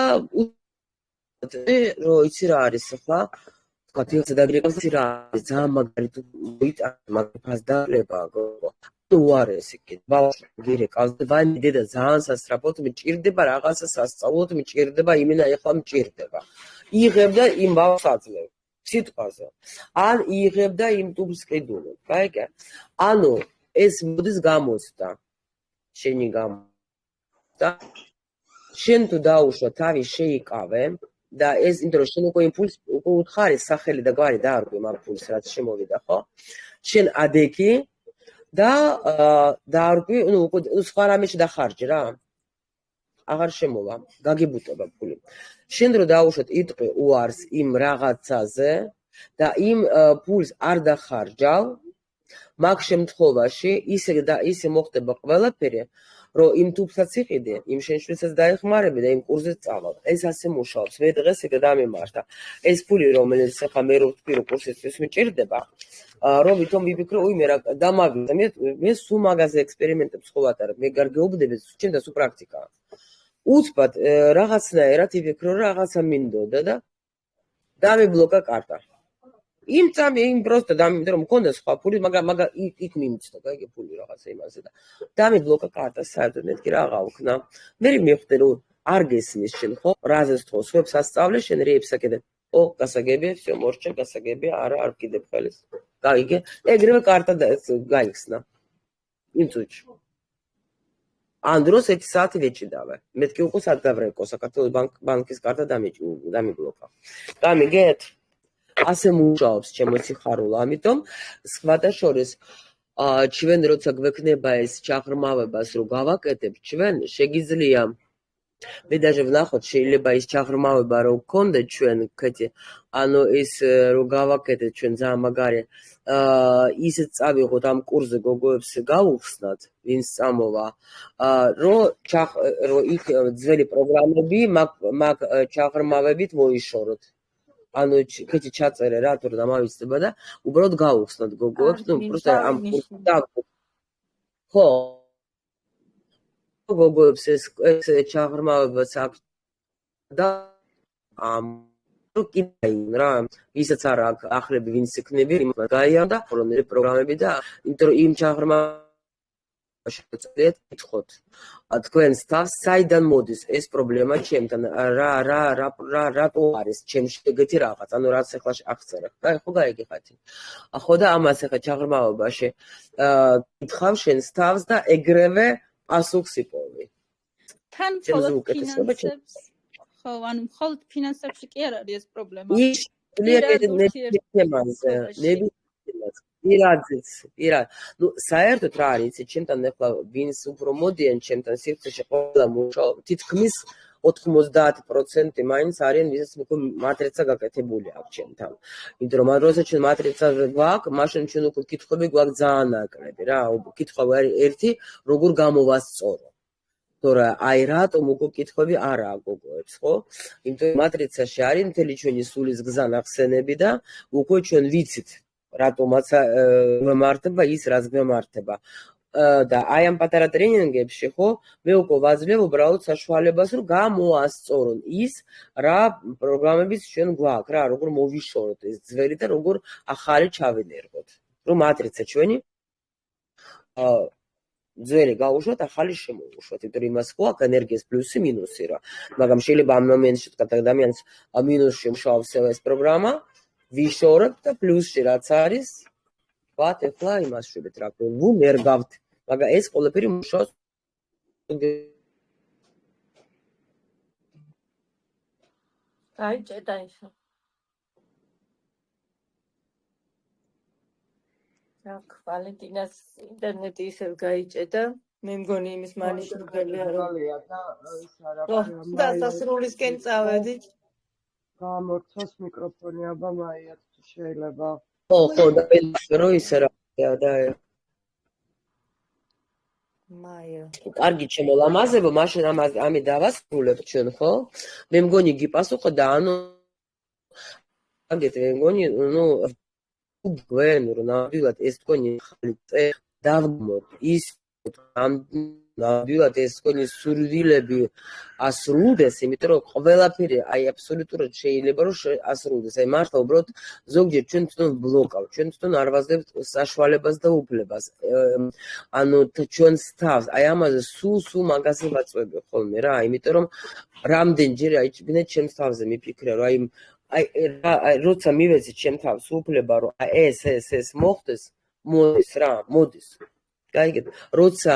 რო იცი რა არის ახლა ვთქვათ ის დაგრეკავს რა არის ძალიან მაგარი თუ მაგას დალება გოგო უარესი კი ბავშვი გირეკავს ვანი დედა ძალიან სასწრაფოდ მიჭირდება რაღაცა სასწავლოდ მიჭირდება იმენა ეხლა მიჭირდება იღებდა იმ ბავშვს აძლევ სიტყვაზე ან იღებდა იმ ტუბს ყიდულობ კაიგე ანუ ეს მოდის გამოცდა შენი გამოცდა შენ თუ დაუშვა თავი შეიკავე და ეს იმიტომ რომ შენ უკვე იმპულს უკვე უთხარი სახელი და გვარი დაარღვი მაგ ფულს რაც შემოვიდა ხო შენ ადექი და დაარღვი ნუ უკვე სხვა რამეში დახარჯე რა აღარ შემოვა გაგიბუტება ფული შენ რო დაუშვათ იტყვი უარს იმ რაღაცაზე და იმ ფულს არ დახარჯავ მაგ შემთხვევაში ისე მოხდება ყველაფერი რომ იმ თუბსაც იყიდე იმ შენშვილსაც დაეხმარები და იმ კურსზე წავალ ეს ასე მუშაობს მე დღეს ეგ დამემართა ეს ფული რომელიც ახლა მე რო ვთქვი რომ კურსისთვის მიჭირდება რომ ვითომ ვიფიქრო უიმე რა დამავიდა მე სულ მაგაზე ექსპერიმენტებს ხო ვატარებ მე გარგეუბნები ჩემ და სულ პრაქტიკაა უცბად რაღაცნაირად ვიფიქრო რომ რაღაცა მინდოდა და დამიბლოკა კარტა იმ წამი იმ პროსტა დამიმდა რომ მქონდა სხვა ფული მაგრამ იქ მიმცდა კაიგე ფული რაღაცა იმაზე და დამიბლოკა კარტა საერთოდ მეთქი რა გავხნა მე მივხვდი რომ არ გესმის შენ ხო რაზე სწავს ხებს ასწავლე შენ რეებსაკეთებ ო გასაგებია всё მორჩა გასაგებია არა არ კიდებ ხელის გაიგე ეგრევე კარტა გაიხსნა იმ წუთში ამ დროს 1 საათი ვეჭიდავე მეთქი უკვე სადავრეკო საქართველოს ბანკის კარტა დამიბლოკა გამიგეთ ასე მუშაობს ჩემო სიხარულო ამიტომ სხვათა შორის ჩვენ როცა გვექნება ეს ჩაღრმავებას რომ გავაკეთებ ჩვენ შეგიძლია მე даже ვნახოთ შეიძლება ის ჩაღრმავება რო გქონდეთ ჩვენ ქეთი ანუ ის რო გავაკეთეთ ჩვენ ძალიან მაგარი ისეთ წავიღოთ ამ კურსზე გოგოებს გავუხსნათ ვინც წამოვა რო იქ ძველი პროგრამები მაგ ჩაღრმავებით მოიშოროთ ანუ ქეთი ჩაწერე რა თუ დამავიწყდება და უბრალოდ გავუხსნათ გოგოებს ნუ просто ამ კურსზე ხო გოგოებს ეს ჩაღრმავებაც აქვს და ამ კიდე რა ისაც არა ახლები ვინც იქნები გაიან და ხოლმე პროგრამები და იმ ჩაღრმავებაში წელეთ კითხოთ თქვენს თავს საიდან მოდის ეს პრობლემა ჩემთან რატო არის ჩემში ეგეთი რაღაც ანუ რაც ახლა აღწერე ხო გაიგებთ ხო და ამას ახლა ჩაღრმავებაში კითხავ შენს თავს და ეგრევე პასუხს იპოვი თან მხოლოდ ფინანსებს ხო ანუ მხოლოდ ფინანსებში კი არ არის ეს პრობლემა ის ნუ საერთოდ რა არის იცი ჩემთან ახლა ვინც უფრო მოდიან ჩემთან სივრცეში ყველა მუშაობ თითქმის 90% მაინც არიან ვისაც უკვე მატრიცა გაკეთებული აქვს ჩემთან იმიტომ რომ როდესაც ჩვენ მატრიცა გვაქვს მაშინ ჩვენ უკვე კითხვები გვაქვს ძალიან ნაკლები რა კითხვა ერთი როგორ გამოვასწორო თორე აი რატომ უკვე კითხვები არაა გოგოებს ხო იმიტომ მატრიცაში არის მთელი ჩვენი სულის გზა ნახსენები და უკვე ჩვენ ვიცით რატომაც გვემართება ის რაც გვემართება და აი ამ პატარა ტრენინგებში ხო მე უკვე ვაძლევ უბრალოდ საშუალებას რომ გამოასწორონ ის რა პროგრამებიც ჩვენ გვაქვს რა როგორ მოვიშოროთ ეს ძველი და როგორ ახალი ჩავენერგოთ რომ მატრიცა ჩვენი ძველი გავუშვათ ახალი შემოვუშვათ იმიტომ რომ იმას ხო აქვს ენერგიის პლუსი მინუსი რა მაგრამ შეიძლება ამ მომენტში თქვა ადამიანს მინუსში მუშაობს ეს პროგრამა ვიშორებ და პლუსში რაც არის ვათ ახლა იმას შვებით რა ვუნერგავთ მაგრამ ეს ყველაფერი მუშაობს გაიჭედა ისო აქ ვალენტინას ინტერნეტი ისევ გაიჭედა მე მგონი იმის მანიპულებელია რომ და სასრულისკენ წავედი გამორთოს მიკროფონი აბა მაია შეიძლება ხო და რო ისე რა და მაია კარგი შემოლამაზებო მაშინ ამი დავასრულებ ჩვენ ხო მე მგონი გიპასუხა და ანუ აგეთ მე მგონი ნუ გვენ რომ ნამდვილად ეს თქვენი ხალი დავგმოთ ის ნამდვილად ეს თქვენი სურვილები ასრულდეს იმიტომ რომ ყველაფერი აი აბსოლუტურად შეიძლება რომ ასრულდეს აი მართლა უბრალოდ ზოგჯერ ჩვენ თვითონ ბლოკავთ ჩვენ თვითონ არ ვაძლევთ საშუალებას და უფლებას ანუ ჩვენს თავს აი ამაზე სულ მაგაზე ვაწვევი ხოლმე რა იმიტომ რომ რამდენჯერ აი ჩემს თავზე მიფიქრე რომ აი როცა მივეცი ჩემ თავს უფლება რომ ეს მოხდეს მოდის გაიგეთ როცა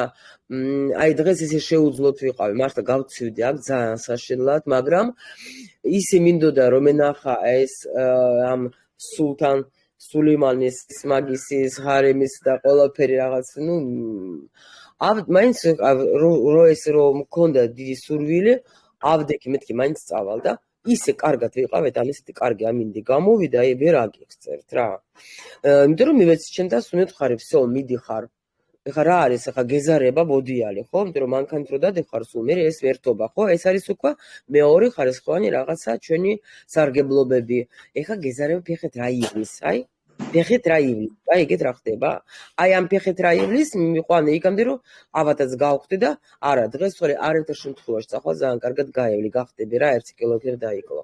აი დღეს ისე შეუძლოთ ვიყავი მართლა გავცივდი აქ ძალიან საშინლად მაგრამ ისე მინდოდა რომ ენახა ეს ამ სულთან სულეიმანის მაგისის ჰარემის და ყველაფერი რაღაც ნუ მაინც რო ეს რომ მქონდა დიდი სურვილი ავდექი მეთქი მაინც წავალ და ისე კარგად ვიყავეთ ან ისეთი კარგი ამინდი გამოვიდა აი ვერ აგიხსერთ რა იმიტომ რომ მივეცი ჩემ და სუნეთ ხარ всё მიდიხარ ეხა რა არის ეხა გეზარება მოდიალი ხო იმიტომ რომ მანქანით რო დადიხარ სულ მე ეს ვერთობა ხო ეს არის უკვე მეორე ხარისხოვანი რაღაცა ჩვენი სარგებლობები ეხა გეზარება ფეხეთ რა ივლის აი ფეხეთ რა ივლის აი ეგეთ რა ხდება აი ამ ფეხეთ რა ივლის მიყვანე იქამდე რომ ავადაც გავხდი და არა დღეს ხოლე არერთი შემთხვევაში წახვალ ძალიან კარგად გაევლი გახდები რა 1 კილომეტრი დაიკლო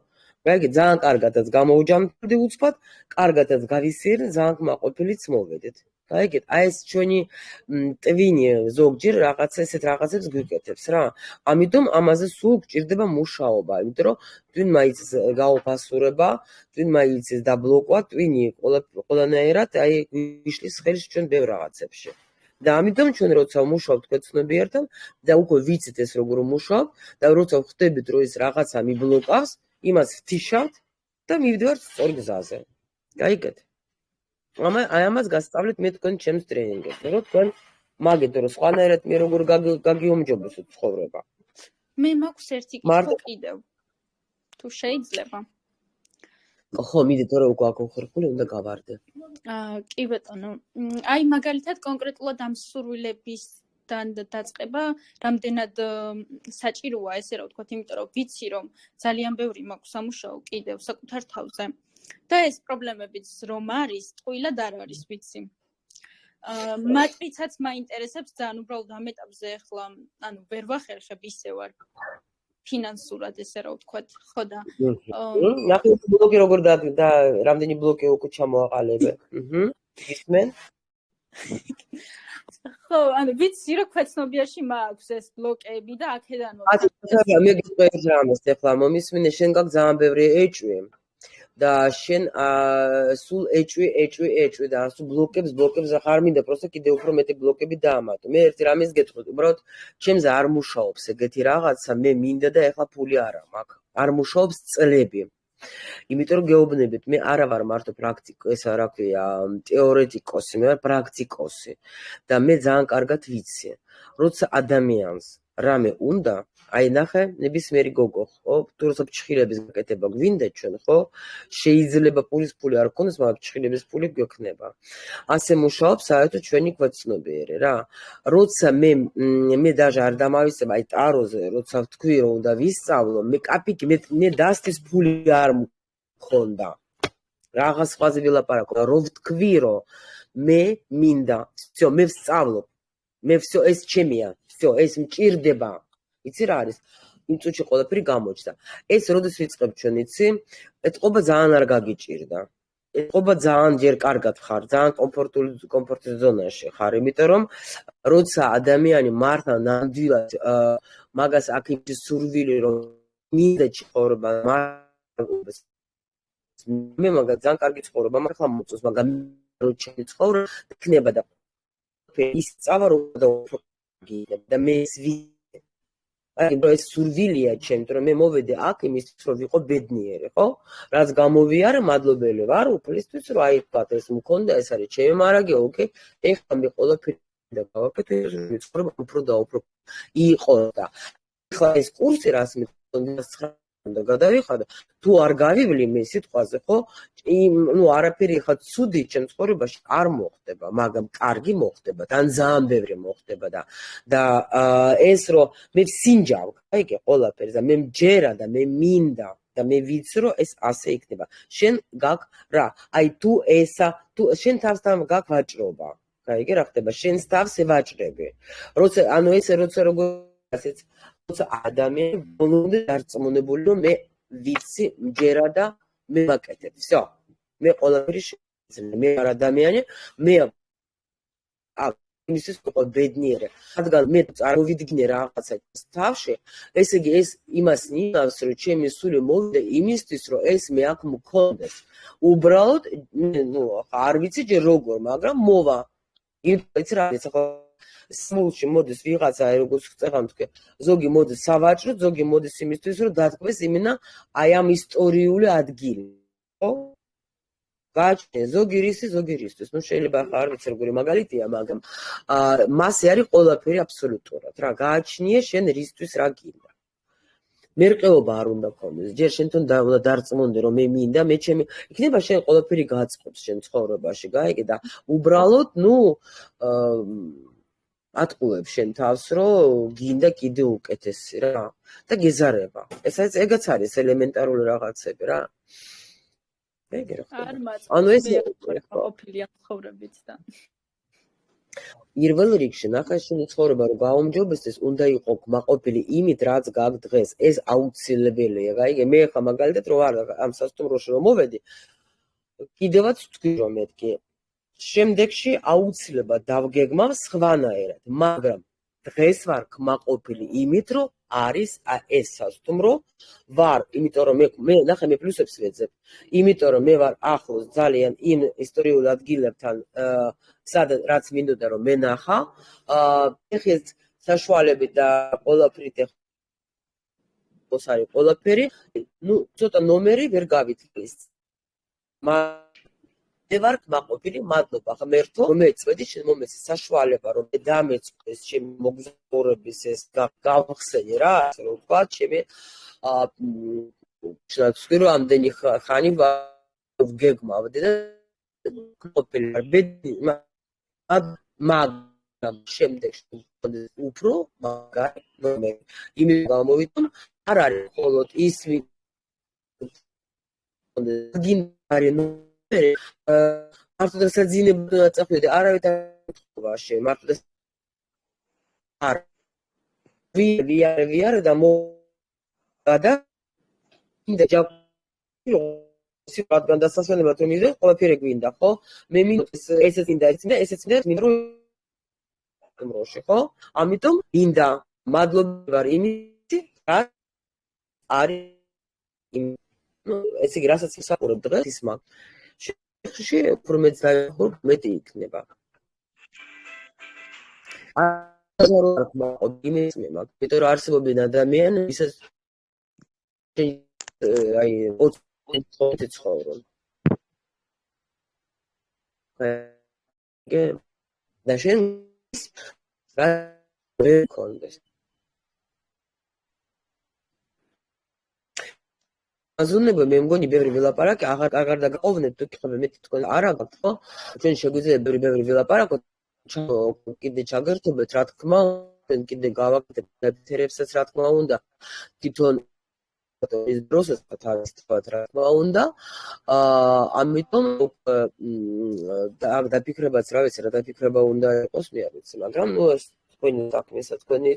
გაიგე ძალიან კარგადაც გამოუჯამდი უცბად კარგადაც გავისიერე ძალიან კმაყოფილიც მოვედეთ გაიგეთ აი ეს ჩვენი ტვინი ზოგჯერ რაღაცა ესეთ რაღაცებს გვიკეთებს რა ამიტომ ამაზე სულ გჭირდება მუშაობა იმიტომ რომ twin მაიცის გაუფასურება twin მაიცის დაბლოკვა twin-ი ყველანაირად აი გვიშლის ხელს ჩვენ ბევრ რაღაცებში და ამიტომ ჩვენ როცა ვმუშაობთ ქვეცნობიერთან და უკვე ვიცით ეს როგორ ვმუშაობ და როცა ვხვდებით რომ ეს რაღაცა მიბლოკავს იმას ვთიშავთ და მივდივართ სწორ გზაზე გაიგეთ აი ამას გასწავლეთ მე თქვენ ჩემს ტრენინგებში რომ თქვენ მაგეთ რომ სხვანაირად მე როგორ გაგიუმჯობესოთ ცხოვრება მე მაქვს ერთი კითხვა კიდევ. თუ შეიძლება. ხო, მიდე თორე უკვე აკონხერხული უნდა გავარდე. კი ბატონო. აი მაგალითად კონკრეტულად ამ სურვილებისთან დაწყება რამდენად საჭიროა ესე რა ვთქვათ, იმიტომ რომ ვიცი რომ ძალიან ბევრი მაქვს სამუშაო კიდევ საკუთარ თავზე. და ეს პრობლემებიც რომ არის, ტყუილად არ არის ვიცი. მატრიცაც მაინტერესებს ძალიან უბრალოდ ამ ეტაპზე ახლა, ანუ ვერ ვახერხებ ისე ვარ ფინანსურად ესე რა ვთქვათ, ხო და ნახე ბლოკი როგორ და რამდენი ბლოკი უკვე ჩამოაყალიბე. ისმენ? ხო, ანუ ვიცი რომ ქვეცნობიაში მაქვს ეს ბლოკები და აქედან მე გიყვეს რამეს ახლა მომისმინე შენ გაქვს ძალიან ბევრი ეჭვი. და შენ სულ ეჭვი და სულ ბლოკებს ახარ მინდა პროსტა კიდე უფრო მეტი ბლოკები დაამატო. მე ერთი რამეს გეტყვით, უბრალოდ ჩემზე არ მუშაობს ეგეთი რაღაცა, მე მინდა და ეხლა ფული არა მაქვს. არ მუშაობს წლები. იმიტომ რომ გეუბნებით, მე არა ვარ მარტო პრაქტიკო, ესა რა ქვია, თეორეტიკოსი, მე ვარ პრაქტიკოსი. და მე ძალიან კარგად ვიცი, როცა ადამიანს რამე უნდა, აი ნახე, ნებისმიერი გოგო, ხო? თუ როცა ფჩხილების გაკეთება გვინდა ჩვენ, ხო? შეიძლება პულის ფული არ გქონდეს, მაგრამ ფჩხილების ფული გვექნება. ასე მუშაობს საერთოდ ჩვენი ქვეცნობიერი რა. როცა მე დაჟე არ დამავისება აი ტაროზე, როცა ვთქვი რომ უნდა ვისწავლო, მე კაპიკი მე დასტის ფული არ მქონდა. რაღაც სხვაზე ვილაპარაკო, რომ ვთქვი რომ მე მინდა, всё, მე ვსწავლობ. მე всё ეს ჩემია, всё, ეს მჭირდება. იცი რა არის? იმ წუთში ყველაფერი გამოჩნდა. ეს როდის ვიწყებ ჩვენ, იცი? ეთყობა ძალიან არ გაგიჭირდა. ეთყობა ძალიან ჯერ კარგად ხარ, ძალიან კომფორტულ ზონაში ხარ, იმიტომ რომ როცა ადამიანი მართლა ნამდვილად მაგას აქ სურვილი რომ მინდა ცხოვრება, მე მაგას ძალიან კარგი ცხოვრება, მაგრამ მოწოს, მაგრამ რო ჩემი ცხოვრება იქნება და ის წავა რომ და მე ეს აი ეს სურვილია ჩემს რომ მე მოვედე აქ იმისთვის რომ ვიყო ბედნიერი, ხო? რაც გამოვიარე, მადლობელი ვარ უფლისთვის რომ აი თქვა ეს მქონდა, ეს არის ჩემი მარაგი, ოკეი. ეხლა მე ყველაფერი და გავაკეთე, ცხოვრება უფრო და უფრო იყო და ეხლა ეს კურსი რას მithonda და გადავიხადე, თუ არ გავივლი მე სიტყვაზე, ხო? ნუ არაფერი ხა ცუდი ჩემ ცხოვრებაში არ მოხდება, მაგრამ კარგი მოხდება, თან ძალიან ბევრი მოხდება და ეს რომ მე ვსინჯავ, აიგე ყველაფერს და მე მჯერა და მე მინდა და მე ვიცი რომ ეს ასე იქნება. შენ გაქვს რა, აი თუ შენ თავსთან გაქვს ვაჭრობა. აიგე რა ხდება, შენს თავს ევაჭრები. როცა ანუ ესე როცა როგორ ასეც როცა ადამიანი ბოლომდე დარწმუნებული რომ მე ვიცი მჯერა და მე ვაკეთებ. всё. მე ყველაფერი შეიძლება. მე არ ადამიანი, მე იმისთვის ვიყო ბედნიერი. რადგან მე წარმოვიდგინე რაღაცა თავში, ესე იგი ეს იმას ნიშნავს, რომ ჩემი სული მოვიდა იმისთვის, რომ ეს მე აქ მქონდეს. უბრალოდ, ნუ არ ვიცი ჯერ როგორ, მაგრამ მოვა. იცი რა არის ახლა სმულში მოდის ვიღაცა, როგორც წეღან თქვი, ზოგი მოდის სავაჭრო, ზოგი მოდის იმისთვის, რომ დათქვეს იმენა აი ამ ისტორიული ადგილი. ხო? გააჩნია ზოგი რისი, ზოგი რისთვის. ნუ შეიძლება ახლა არ ვიცი როგორი მაგალითია, მაგრამ მასე არის ყველაფერი აბსოლუტურად. რა გააჩნია შენ რისთვის რა გინდა. მერყეობა არ უნდა გქონდეს. ჯერ შენთან დარწმუნდი რომ მე მინდა, მე ჩემი იქნება შენ ყველაფერი გაწყობს შენ ცხოვრებაში, გაიგე და უბრალოდ, ნუ ატყუებ შენ თავს, რომ გინდა კიდე უკეთესი რა და გეზარება. ეგაც არის ელემენტარული რაღაცები რა. ეგრე ხო. ანუ ეს ყოფილია ცხოვრებით და პირველ რიგში ნახე შენი ცხოვრება რომ გაუმჯობესდეს, უნდა იყო კმაყოფილი იმით, რაც გაქვს დღეს. ეს აუცილებელია, გაიგე? მე ხა მაგალითად რო არ ამ სასტუმროში რომ მოვედი, კიდევაც თქვი რომ მეთქი შემდეგში აუცილებლად დავგეგმავ სხვანაირად, მაგრამ დღეს ვარ კმაყოფილი იმით, რომ არის ეს სასტუმრო, ვარ, იმიტომ რომ მე ნახე მე პლუსებს ვეძებ, იმიტომ რომ მე ვარ ახლოს ძალიან იმ ისტორიულ ადგილებთან, სადაც რაც მინდოდა რომ მე ნახა, ეხეთ საშუალებით და ყველაფრით ეხოს არის ყველაფერი, ნუ ცოტა ნომერი ვერ გავითვალის. ვარ კმაყოფილი, მადლობა ღმერთო, რომ ეწვედი შენ მომეცი საშუალება, რომ დამეწყვეს ჩემი მოგზაურობის ეს გავხსენე რა, ასე რომ ვთქვა, ჩემი შენ რომ ამდენი ხანი ვგეგმავდი და ყოფილი ვარ ბედი, მაგრამ შემდეგში უფრო მაგარი მომენტი. იმის გამოვიტომ არ არის მხოლოდ ის გინარი მარტო დასაძინებლად წახვიდე, არავით არ ეთქვა მარტო არ ვიარე და მოგადა ინდა ჯავ სიტყვიდან დასასვენებლად რომ მივიდე, ყველაფერი გვინდა, ხო? მე მინუს ესეც მინდა, ესეც მინდა რომ როში, ხო? ამიტომ მინდა მადლობა ვარ იმით, რა არის ესე იგი, რასაც ვსაუბრობ დღეს ის მაგ შეში უფრო მეც დაიხურ, მეტი იქნება. იმის მე მაგ, იმიტომ რომ არსებობენ ადამიანები, ვისაც აი 20 ცხოვრობენ. და შენ რა გქონდეს? აზროვნება მე მგონი ბევრი ვილაპარაკე, აღარ დაგაყოვნეთ თუ გიხმე მე თვითონ არა გაქვთ, ხო? ჩვენ შეგვიძლია ბევრი ვილაპარაკოთ, კიდე ჩაგერთობეთ, რა თქმა უნდა, კიდე გავაკეთებ დაფერებსაც, რა თქმა უნდა, თვითონ ის დროსაც არის თქვა, რა თქმა უნდა. ამიტომ დაფიქრებაც რა ვიცი, რა დაფიქრება უნდა იყოს, მე არ ვიცი, მაგრამ ნუ ეს თქვენი საქმესა თქვენი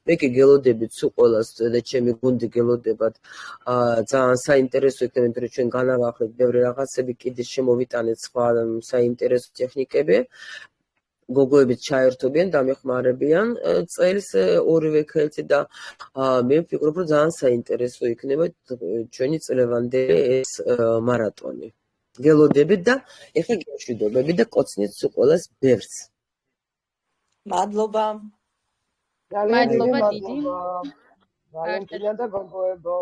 მე კი გელოდებით სულ ყველას და ჩემი გუნდი გელოდებათ ძალიან საინტერესო იქნება, რომ ჩვენ განავახეთ ბევრი რაღაცები, კიდე შემოვიტანეთ სხვა საინტერესო ტექნიკები. გოგოებიც ჩაერთობიან, დამეხმარებიან წელს ორივე ხელით და მე ვფიქრობ, რომ ძალიან საინტერესო იქნება ჩვენი წლევანდელი ეს მარატონი. გელოდებით და ეხლა გეშვიდობებით და კოცნით სულ ყველას ბევრს. მადლობა. მადლობა დიდი. ვალენტინა და გოგოებო.